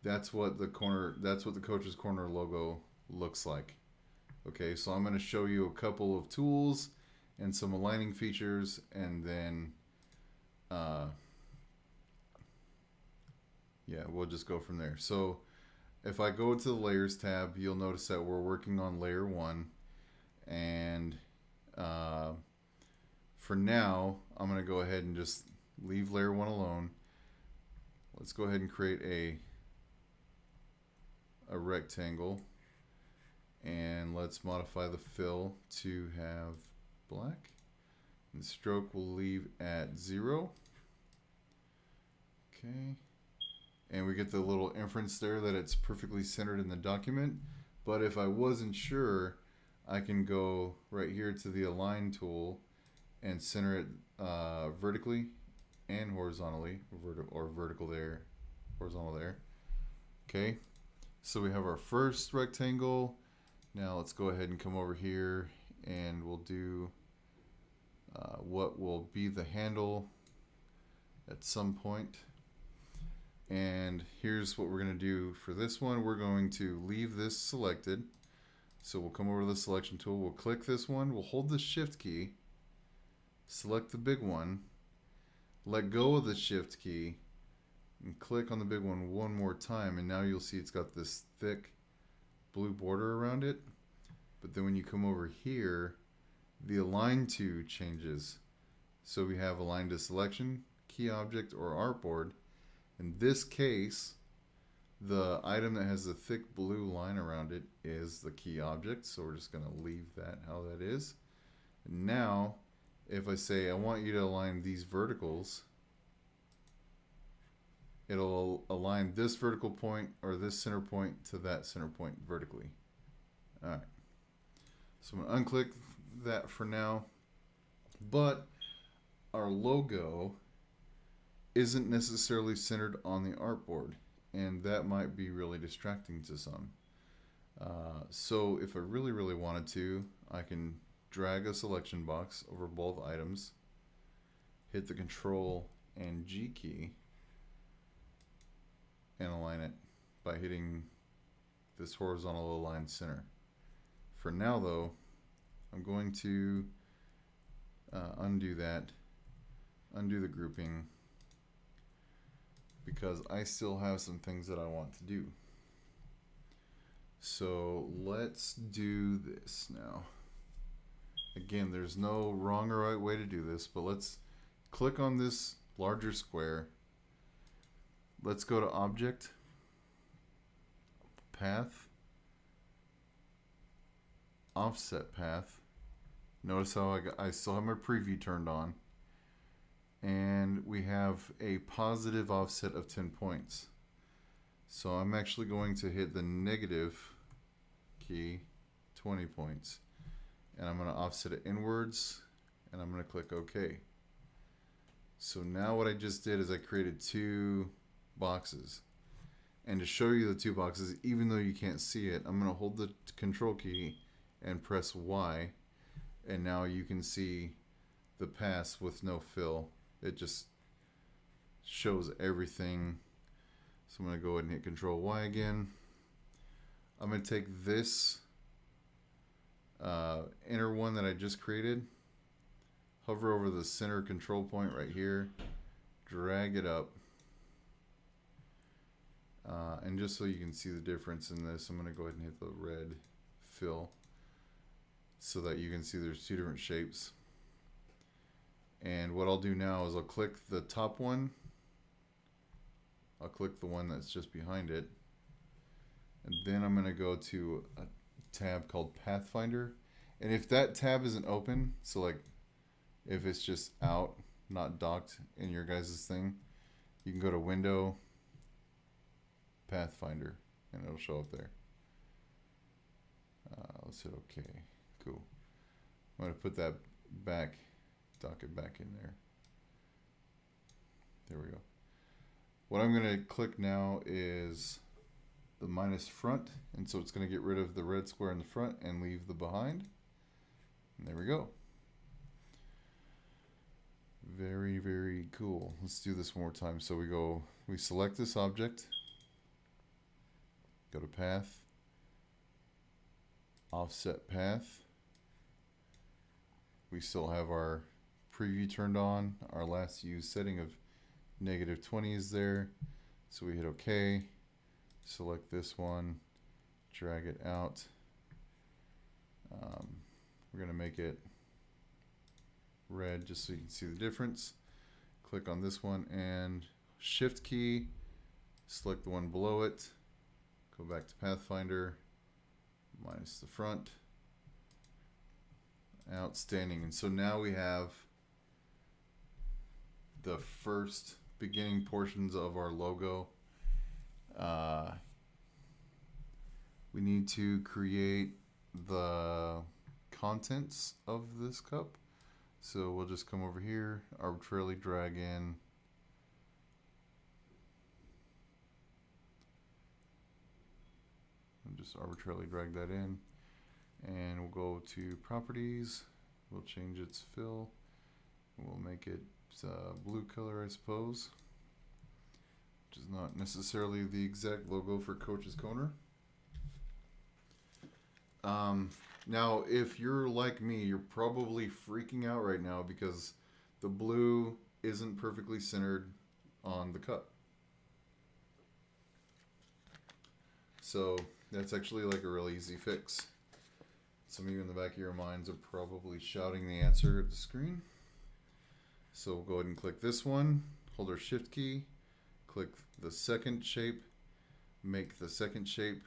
That's what the Coach's Corner logo looks like. Okay, so I'm going to show you a couple of tools and some aligning features, and then yeah, we'll just go from there. So if I go to the Layers tab, you'll notice that we're working on layer 1, and for now I'm going to go ahead and just leave layer 1 alone. Let's go ahead and create a rectangle, and let's modify the fill to have black, and the stroke we'll leave at 0. Okay, and we get the little inference there that it's perfectly centered in the document. But if I wasn't sure, I can go right here to the align tool and center it vertically and horizontally, or vertical there, horizontal there. Okay, so we have our first rectangle. Now let's go ahead and come over here, and we'll do what will be the handle at some point. And here's what we're going to do for this one. We're going to leave this selected. So we'll come over to the selection tool, we'll click this one, we'll hold the shift key, select the big one, let go of the shift key, and click on the big one more time, and now you'll see it's got this thick blue border around it. But then when you come over here, the align to changes. So we have align to selection, key object, or artboard. In this case, the item that has the thick blue line around it is the key object, so we're just going to leave that how that is. And now, if I say I want you to align these verticals, it'll align this vertical point or this center point to that center point vertically. Alright, so I'm going to unclick that for now, but our logo isn't necessarily centered on the artboard, and that might be really distracting to some. So if I really wanted to, I can drag a selection box over both items, hit the Control and G key, and align it by hitting this horizontal align center. For now though, I'm going to undo that, undo the grouping, because I still have some things that I want to do. So let's do this now. Again, there's no wrong or right way to do this, but let's click on this larger square. Let's go to Object, Path, Offset Path. Notice how I still have my preview turned on. And we have a positive offset of 10 points. So I'm actually going to hit the negative key, 20 points. And I'm going to offset it inwards, and I'm going to click OK. So now what I just did is I created 2 boxes. And to show you the 2 boxes, even though you can't see it, I'm going to hold the Control key and press Y. And now you can see the pass with no fill. It just shows everything. So I'm going to go ahead and hit Control Y again. I'm going to take this inner one that I just created, hover over the center control point right here, drag it up, and just so you can see the difference in this, I'm going to go ahead and hit the red fill so that you can see there's 2 different shapes. And what I'll do now is I'll click the top one, I'll click the one that's just behind it, and then I'm going to go to a tab called Pathfinder. And if that tab isn't open, so like if it's just out, not docked in your guys' thing, you can go to Window, Pathfinder, and it'll show up there. Let's hit OK. Cool. I'm going to put that back, dock it back in there. There we go. What I'm going to click now is the minus front, and so it's going to get rid of the red square in the front and leave the behind. And there we go. Very, very cool. Let's do this one more time. So we select this object, go to path, offset path. We still have our preview turned on. Our last used setting of -20 is there. So we hit OK, select this one, drag it out. We're going to make it red just so you can see the difference. Click on this one and shift key, select the one below it, go back to Pathfinder, minus the front. Outstanding. And so now we have the first beginning portions of our logo. We need to create the contents of this cup. So we'll just come over here, arbitrarily drag in just arbitrarily drag that in, and we'll go to properties. We'll change its fill. We'll make it blue color, I suppose, which is not necessarily the exact logo for Coach's Corner. Now, if you're like me, you're probably freaking out right now because the blue isn't perfectly centered on the cup. So that's actually like a really easy fix. Some of you in the back of your minds are probably shouting the answer at the screen. So we'll go ahead and click this one, hold our shift key, click the second shape, make the second shape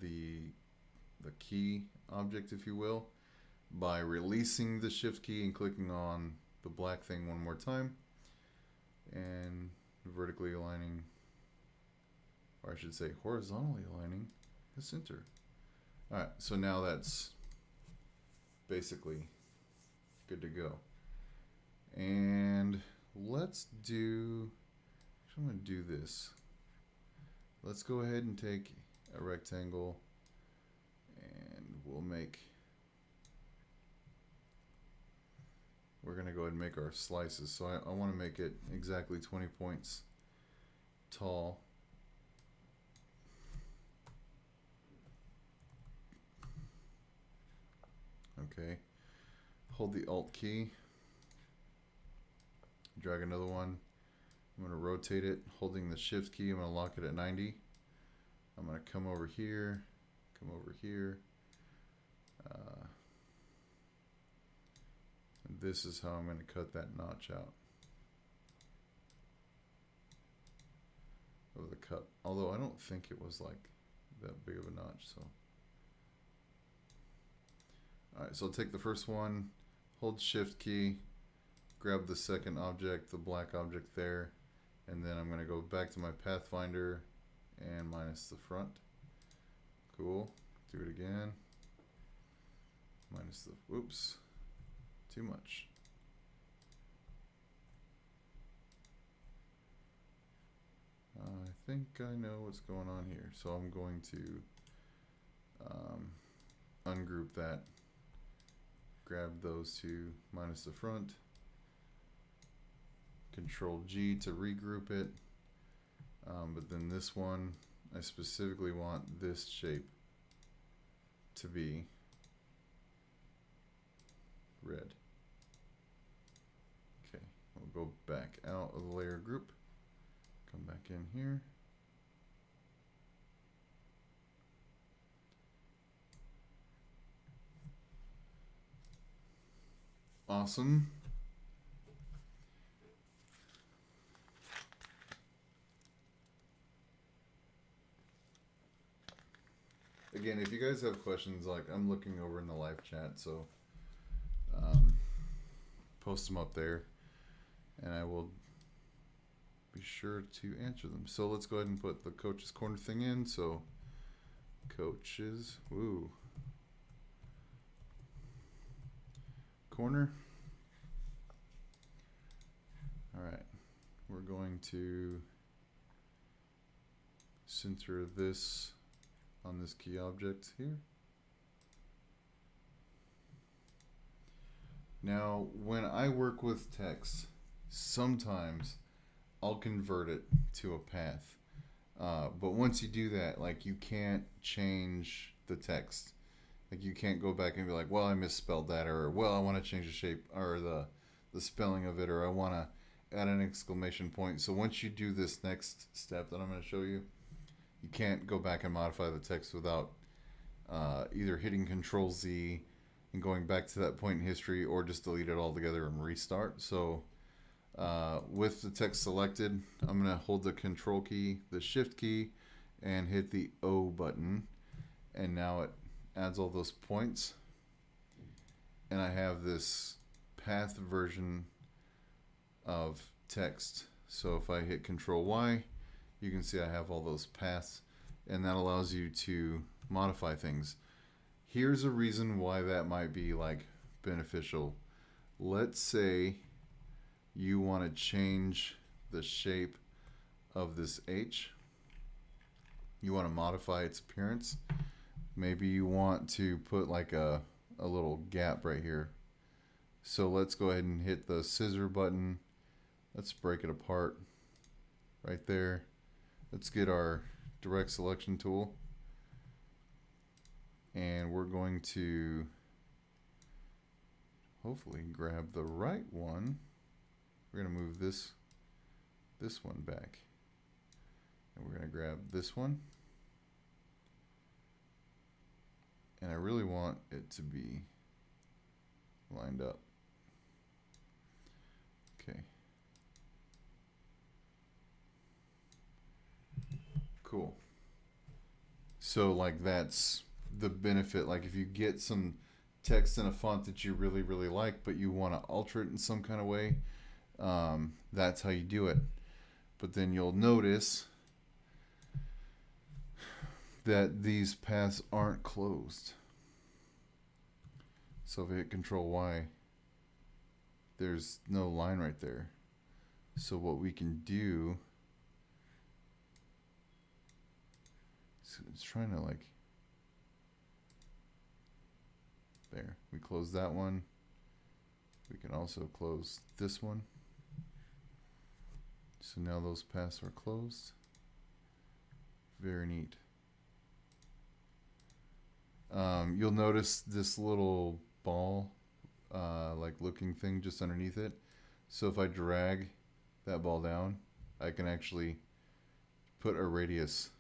the key object, if you will, by releasing the shift key and clicking on the black thing one more time, and vertically aligning, or I should say horizontally aligning the center. Alright, so now that's basically good to go. And let's do, I'm going to do this. Let's go ahead and take a rectangle and we'll make, we're going to go ahead and make our slices. So I want to make it exactly 20 points tall. Okay, hold the Alt key, drag another one. I'm going to rotate it, holding the Shift key. I'm going to lock it at 90. I'm going to come over here, and this is how I'm going to cut that notch out of the cup. Although I don't think it was like that big of a notch. So, alright, so I'll take the first one, hold Shift key, grab the second object, the black object there, and then I'm going to go back to my Pathfinder and minus the front. Cool. Do it again. Minus the, whoops, too much. I think I know what's going on here. So I'm going to ungroup that, grab those two, minus the front, Control G to regroup it, but then this one, I specifically want this shape to be red. Okay, we'll go back out of the layer group, come back in here. Awesome. Again, if you guys have questions, like I'm looking over in the live chat, so post them up there and I will be sure to answer them. So let's go ahead and put the Coach's Corner thing in. So Coach's, woo, corner. All right, we're going to center this on this key object here. Now, when I work with text, sometimes I'll convert it to a path. But once you do that, like you can't change the text. Like you can't go back and be like, well, I misspelled that, or well, I want to change the shape or the spelling of it, or I want to add an exclamation point. So once you do this next step that I'm going to show you, you can't go back and modify the text without either hitting Control Z and going back to that point in history, or just delete it altogether and restart. So with the text selected, I'm going to hold the Control key, the Shift key, and hit the O button. And now it adds all those points. And I have this path version of text. So if I hit Control Y, you can see I have all those paths. And that allows you to modify things. Here's a reason why that might be like beneficial. Let's say you want to change the shape of this H. You want to modify its appearance. Maybe you want to put like a little gap right here. So let's go ahead and hit the scissor button. Let's break it apart right there. Let's get our direct selection tool. And we're going to hopefully grab the right one. We're going to move this one back. And we're going to grab this one. And I really want it to be lined up. Okay. Cool. So like that's the benefit. Like if you get some text in a font that you really, really like, but you want to alter it in some kind of way, that's how you do it. But then you'll notice that these paths aren't closed. So if I hit Control Y, there's no line right there. So what we can do, so it's trying to like, there, we close that one. We can also close this one. So now those paths are closed. Very neat. You'll notice this little ball like looking thing just underneath it. So if I drag that ball down, I can actually put a radius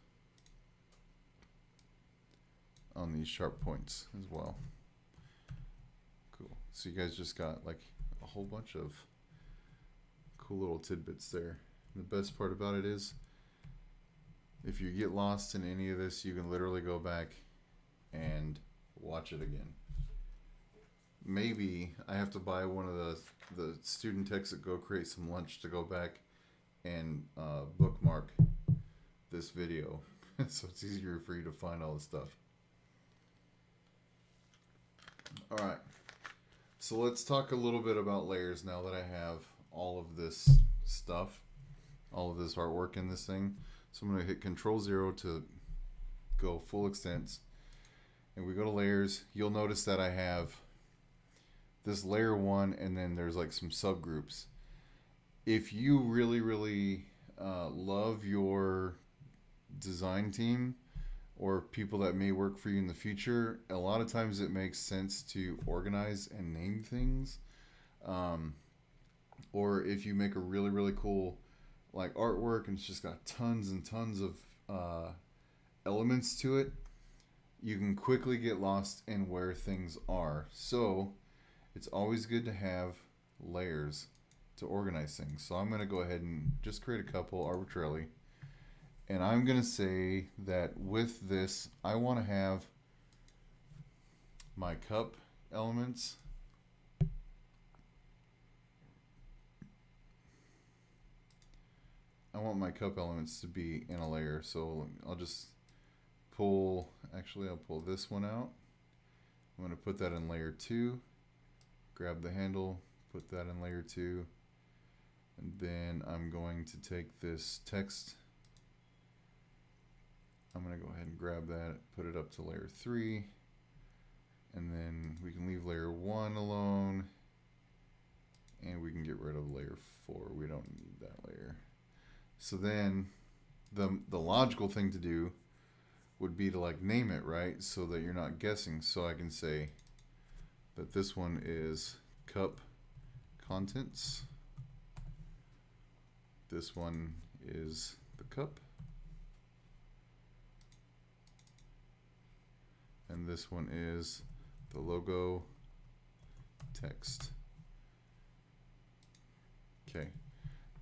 on these sharp points as well. Cool. So you guys just got like a whole bunch of cool little tidbits there. And the best part about it is if you get lost in any of this, you can literally go back and watch it again. Maybe I have to buy one of the student texts at Go Create Some Lunch to go back and bookmark this video so it's easier for you to find all the stuff. Alright, so let's talk a little bit about layers now that I have all of this stuff, all of this artwork in this thing. So I'm going to hit Control 0 to go full extent. And we go to layers. You'll notice that I have this layer 1 and then there's like some subgroups. If you really, really love your design team or people that may work for you in the future, a lot of times it makes sense to organize and name things. Or if you make a really, really cool like artwork and it's just got tons and tons of elements to it, you can quickly get lost in where things are. So it's always good to have layers to organize things. So I'm going to go ahead and just create a couple arbitrarily. And I'm going to say that with this, I want to have my cup elements. I want my cup elements to be in a layer. So I'll just pull, actually I'll pull this one out. I'm going to put that in layer 2. Grab the handle, put that in layer 2. And then I'm going to take this text. I'm going to go ahead and grab that, put it up to layer 3. And then we can leave layer 1 alone. And we can get rid of layer 4. We don't need that layer. So then the logical thing to do would be to like name it, right? So that you're not guessing. So I can say that this one is cup contents. This one is the cup. And this one is the logo text. Okay.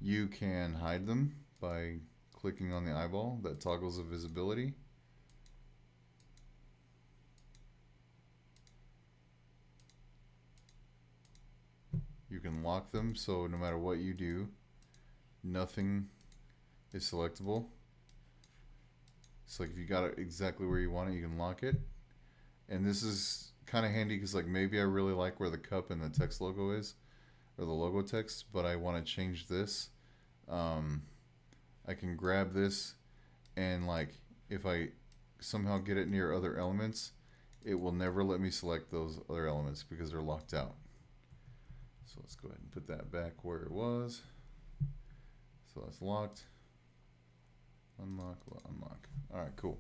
You can hide them by clicking on the eyeball that toggles the visibility. You can lock them so no matter what you do, nothing is selectable. So like if you got it exactly where you want it, you can lock it. And this is kind of handy because like maybe I really like where the cup and the text logo is, or the logo text, but I want to change this. I can grab this and like if I somehow get it near other elements, it will never let me select those other elements because they're locked out. So let's go ahead and put that back where it was. So that's locked. Unlock, unlock. All right, cool.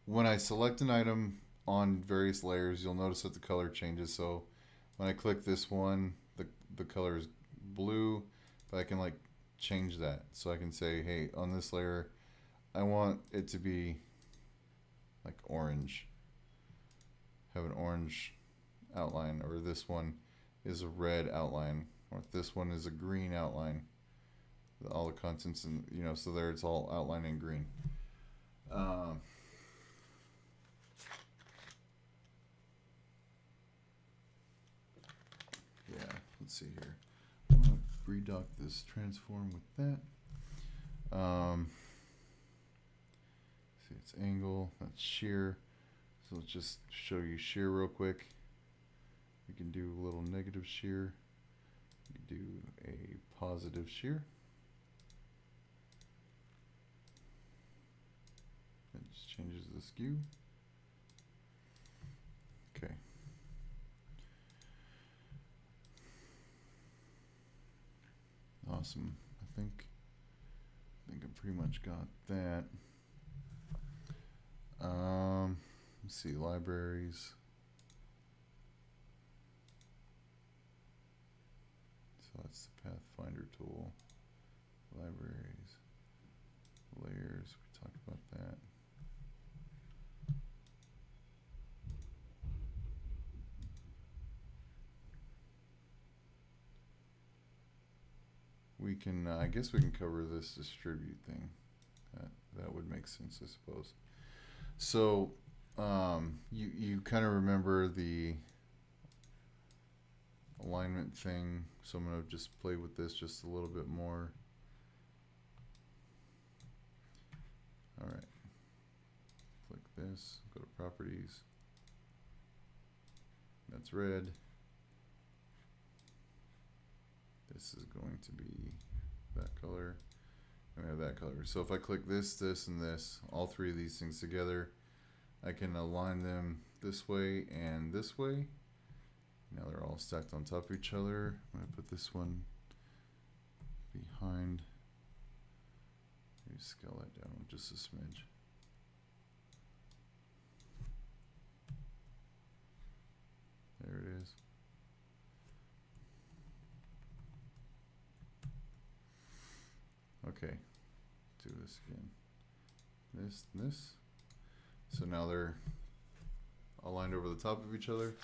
When I select an item on various layers, you'll notice that the color changes. So when I click this one, the color is blue, but I can like change that. So I can say, hey, on this layer, I want it to be like orange. Have an orange outline, or this one is a red outline, or this one is a green outline. All the contents, and you know, so there it's all outlined in green. Yeah, let's see here. I'm gonna redock this transform with that. See, it's angle, that's shear. So let's just show you shear real quick. We can do a little negative shear. We do a positive shear. It just changes the skew. Okay. Awesome. I think I pretty much got that. Let's see, libraries. So that's the Pathfinder tool. Libraries, layers, we talked about that. We can, I guess we can cover this distribute thing. That would make sense, I suppose. So you kind of remember the alignment thing, so I'm going to just play with this just a little bit more. Alright, click this, go to properties, that's red, this is going to be that color, and we have that color. So if I click this, this, and this, all three of these things together, I can align them this way and this way. Now they're all stacked on top of each other. I'm going to put this one behind. Maybe scale that down just a smidge. There it is. Okay, do this again. This, and this. So now they're aligned over the top of each other.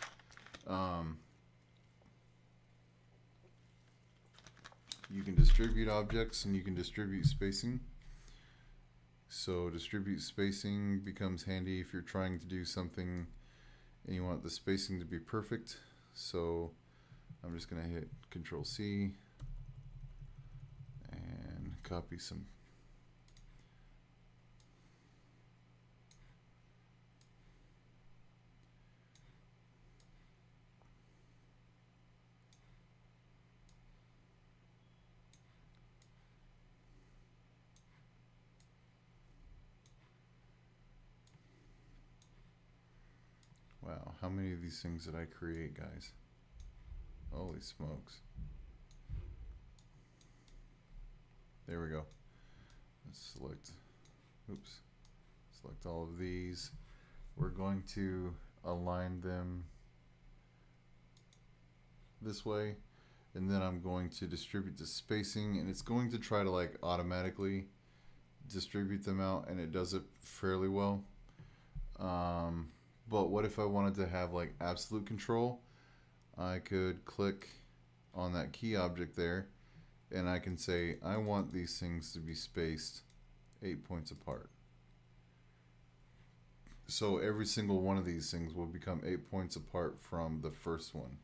You can distribute objects and you can distribute spacing. So distribute spacing becomes handy if you're trying to do something and you want the spacing to be perfect. So I'm just going to hit Control C and copy some. Wow. How many of these things did I create, guys? Holy smokes. There we go. Let's select all of these. We're going to align them this way, and then I'm going to distribute the spacing, and it's going to try to like automatically distribute them out, and it does it fairly well. But what if I wanted to have like absolute control? I could click on that key object there, and I can say I want these things to be spaced 8 points apart. So every single one of these things will become 8 points apart from the first one.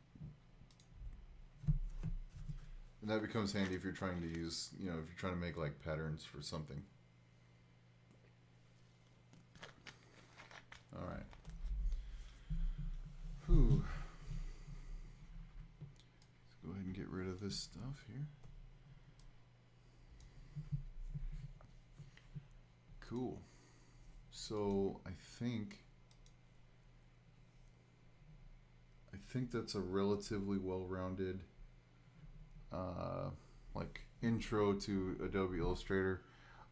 And that becomes handy if you're trying to use, if you're trying to make like patterns for something. All right. Whew. Let's go ahead and get rid of this stuff here. Cool. So I think that's a relatively well-rounded like intro to Adobe Illustrator.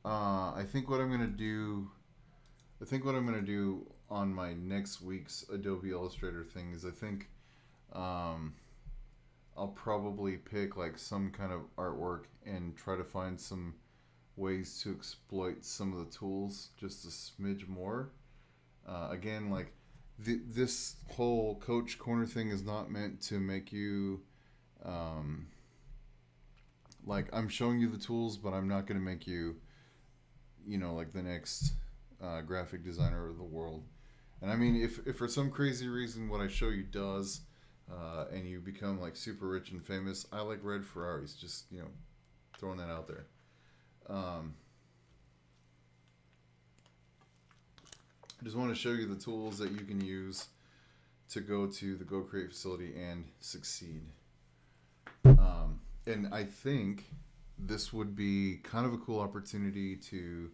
I think what I'm gonna do on my next week's Adobe Illustrator thing is I'll probably pick like some kind of artwork and try to find some ways to exploit some of the tools just a smidge more. Again, like this whole Coach Corner thing is not meant to make you like, I'm showing you the tools, but I'm not going to make you, like the next graphic designer of the world. And I mean, if for some crazy reason what I show you does, and you become like super rich and famous, I like red Ferraris. Just, throwing that out there. I just want to show you the tools that you can use to go to the Go Create facility and succeed. And I think this would be kind of a cool opportunity to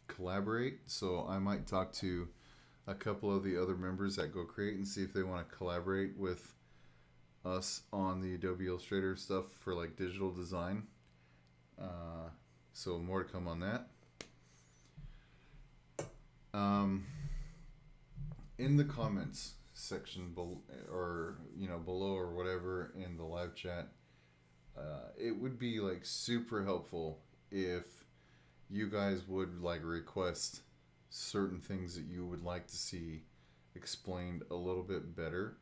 collaborate. So I might talk to a couple of the other members at Go Create and see if they want to collaborate with us on the Adobe Illustrator stuff for like digital design. So more to come on that. In the comments section below or whatever in the live chat, it would be like super helpful if you guys would like request certain things that you would like to see explained a little bit better,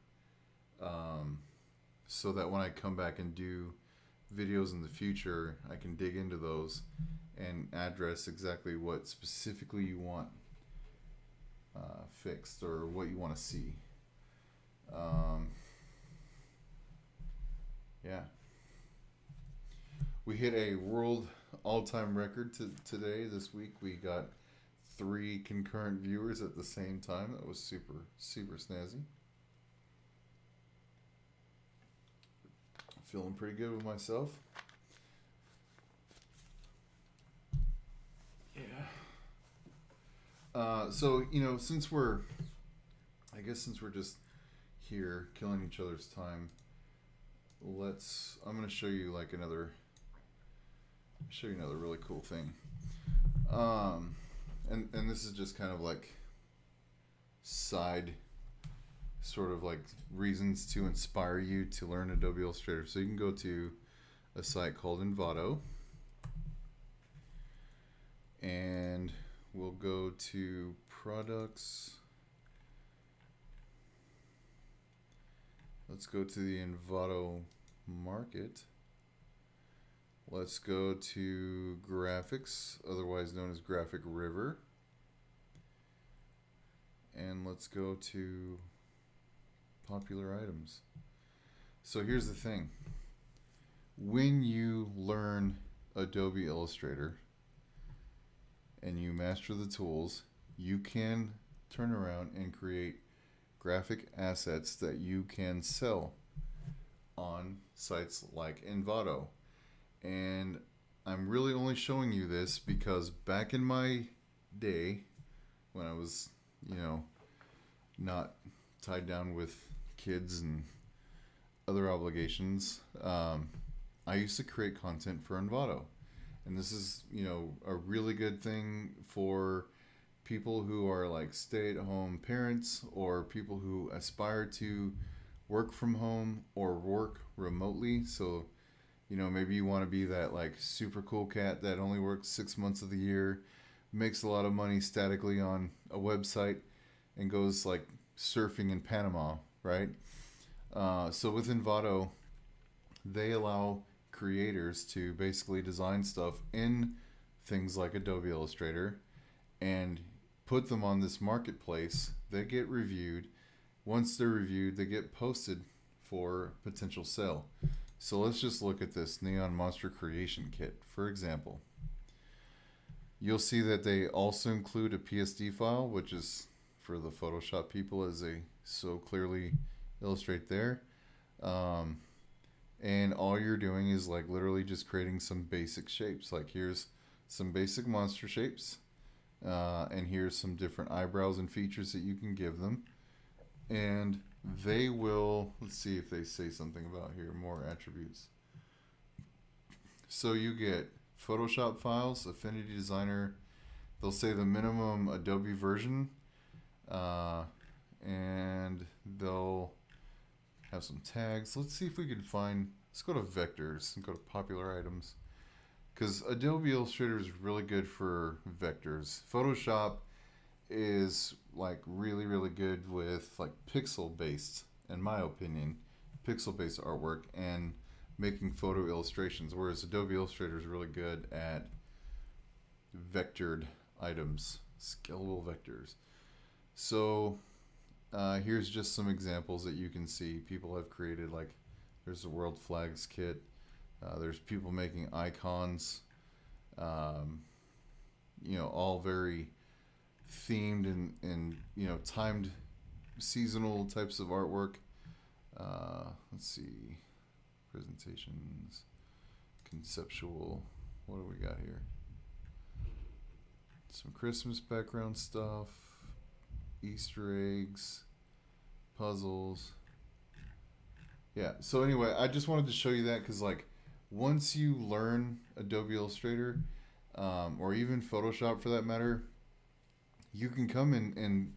so that when I come back and do videos in the future, I can dig into those and address exactly what specifically you want fixed or what you want to see. Yeah, we hit a world all-time record this week. We got 3 concurrent viewers at the same time. That was super snazzy. Feeling pretty good with myself. Yeah. So since we're just here killing each other's time, I'm gonna show you like another really cool thing. And this is just kind of like side sort of like reasons to inspire you to learn Adobe Illustrator. So you can go to a site called Envato, and we'll go to products. Let's go to the Envato market. Let's go to graphics, otherwise known as Graphic River. And let's go to popular items. So here's the thing. When you learn Adobe Illustrator and you master the tools, you can turn around and create graphic assets that you can sell on sites like Envato. And I'm really only showing you this because back in my day, when I was, not tied down with kids and other obligations, I used to create content for Envato. And this is, a really good thing for people who are like stay-at-home parents or people who aspire to work from home or work remotely. So, maybe you want to be that like super cool cat that only works 6 months of the year, makes a lot of money statically on a website, and goes like surfing in Panama, right? So with Envato, they allow creators to basically design stuff in things like Adobe Illustrator and put them on this marketplace. They get reviewed. Once they're reviewed, they get posted for potential sale. So let's just look at this Neon Monster Creation Kit, for example. You'll see that they also include a PSD file, which is for the Photoshop people, as they so clearly illustrate there. And all you're doing is like literally just creating some basic shapes. Like here's some basic monster shapes, and here's some different eyebrows and features that you can give them. And they will, let's see if they say something about here, more attributes. So you get Photoshop files, Affinity Designer. They'll say the minimum Adobe version, and they'll have some tags. Let's see if we can find, let's go to vectors and go to popular items, because Adobe Illustrator is really good for vectors. Photoshop is like really, really good with like pixel based, in my opinion, pixel based artwork and making photo illustrations, whereas Adobe Illustrator is really good at vectored items, scalable vectors. So here's just some examples that you can see people have created. Like there's the world flags kit. There's people making icons, all very themed and timed seasonal types of artwork. Let's see, presentations, conceptual. What do we got here? Some Christmas background stuff, Easter eggs, puzzles. Yeah, so anyway, I just wanted to show you that because like once you learn Adobe Illustrator, or even Photoshop for that matter, you can come in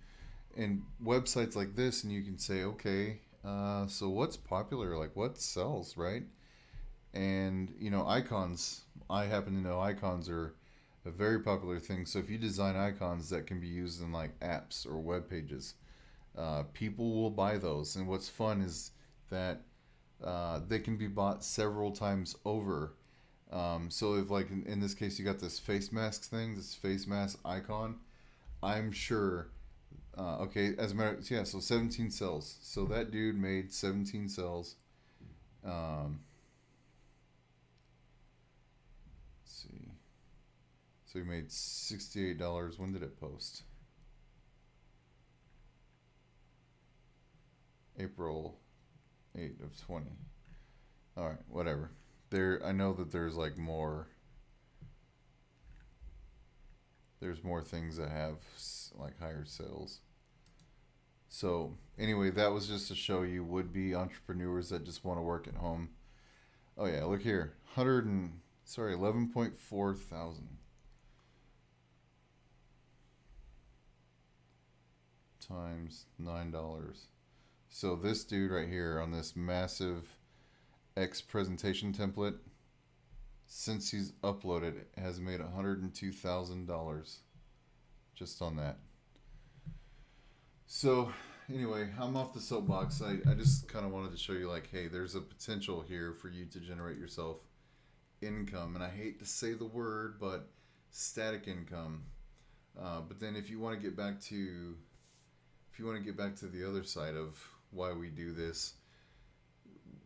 websites like this and you can say, okay, so what's popular, like what sells, right? And icons, I happen to know icons are a very popular thing. So if you design icons that can be used in like apps or web pages, people will buy those. And what's fun is that they can be bought several times over. So if like in this case you got this face mask thing, this face mask icon, I'm sure. Okay, as a matter, yeah. So 17 cells. So that dude made 17 cells. Let's see. So he made $68. When did it post? April 8 of 20. All right, whatever. I know that there's like more. There's more things that have like higher sales. So anyway, that was just to show you would-be entrepreneurs that just want to work at home. Oh yeah, look here, 11.4 thousand times $9. So this dude right here on this massive X presentation template, since he's uploaded, has made $102,000 just on that. So anyway, I'm off the soapbox. I just kind of wanted to show you like, hey, there's a potential here for you to generate yourself income. And I hate to say the word, but static income. But then if you want to get back to the other side of why we do this,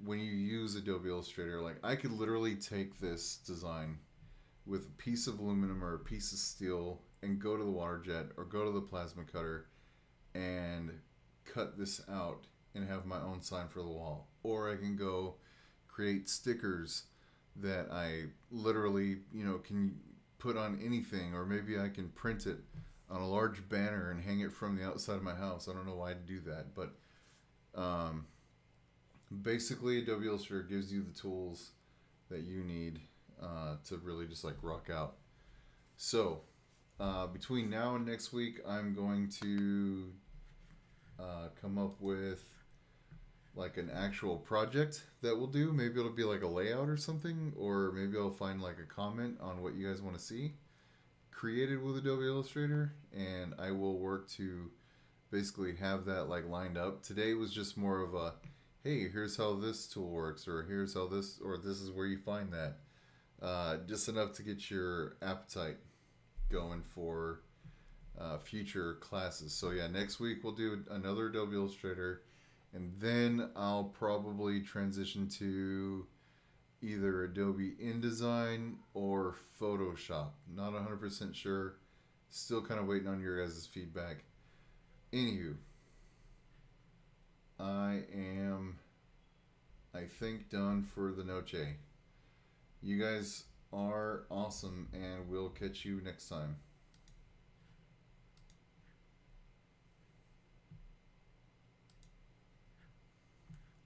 when you use Adobe Illustrator, like I could literally take this design with a piece of aluminum or a piece of steel and go to the water jet or go to the plasma cutter and cut this out and have my own sign for the wall. Or I can go create stickers that I literally, can put on anything, or maybe I can print it on a large banner and hang it from the outside of my house. I don't know why I'd do that, but um, basically, Adobe Illustrator gives you the tools that you need to really just like rock out. So, between now and next week, I'm going to come up with like an actual project that we'll do. Maybe it'll be like a layout or something, or maybe I'll find like a comment on what you guys want to see created with Adobe Illustrator, and I will work to basically have that like lined up. Today was just more of a, hey, here's how this tool works, or here's how this, or this is where you find that. Just enough to get your appetite going for future classes. So yeah, next week we'll do another Adobe Illustrator, and then I'll probably transition to either Adobe InDesign or Photoshop. Not 100% sure. Still kind of waiting on your guys' feedback. Anywho, I am, I think, done for the noche. You guys are awesome, and we'll catch you next time.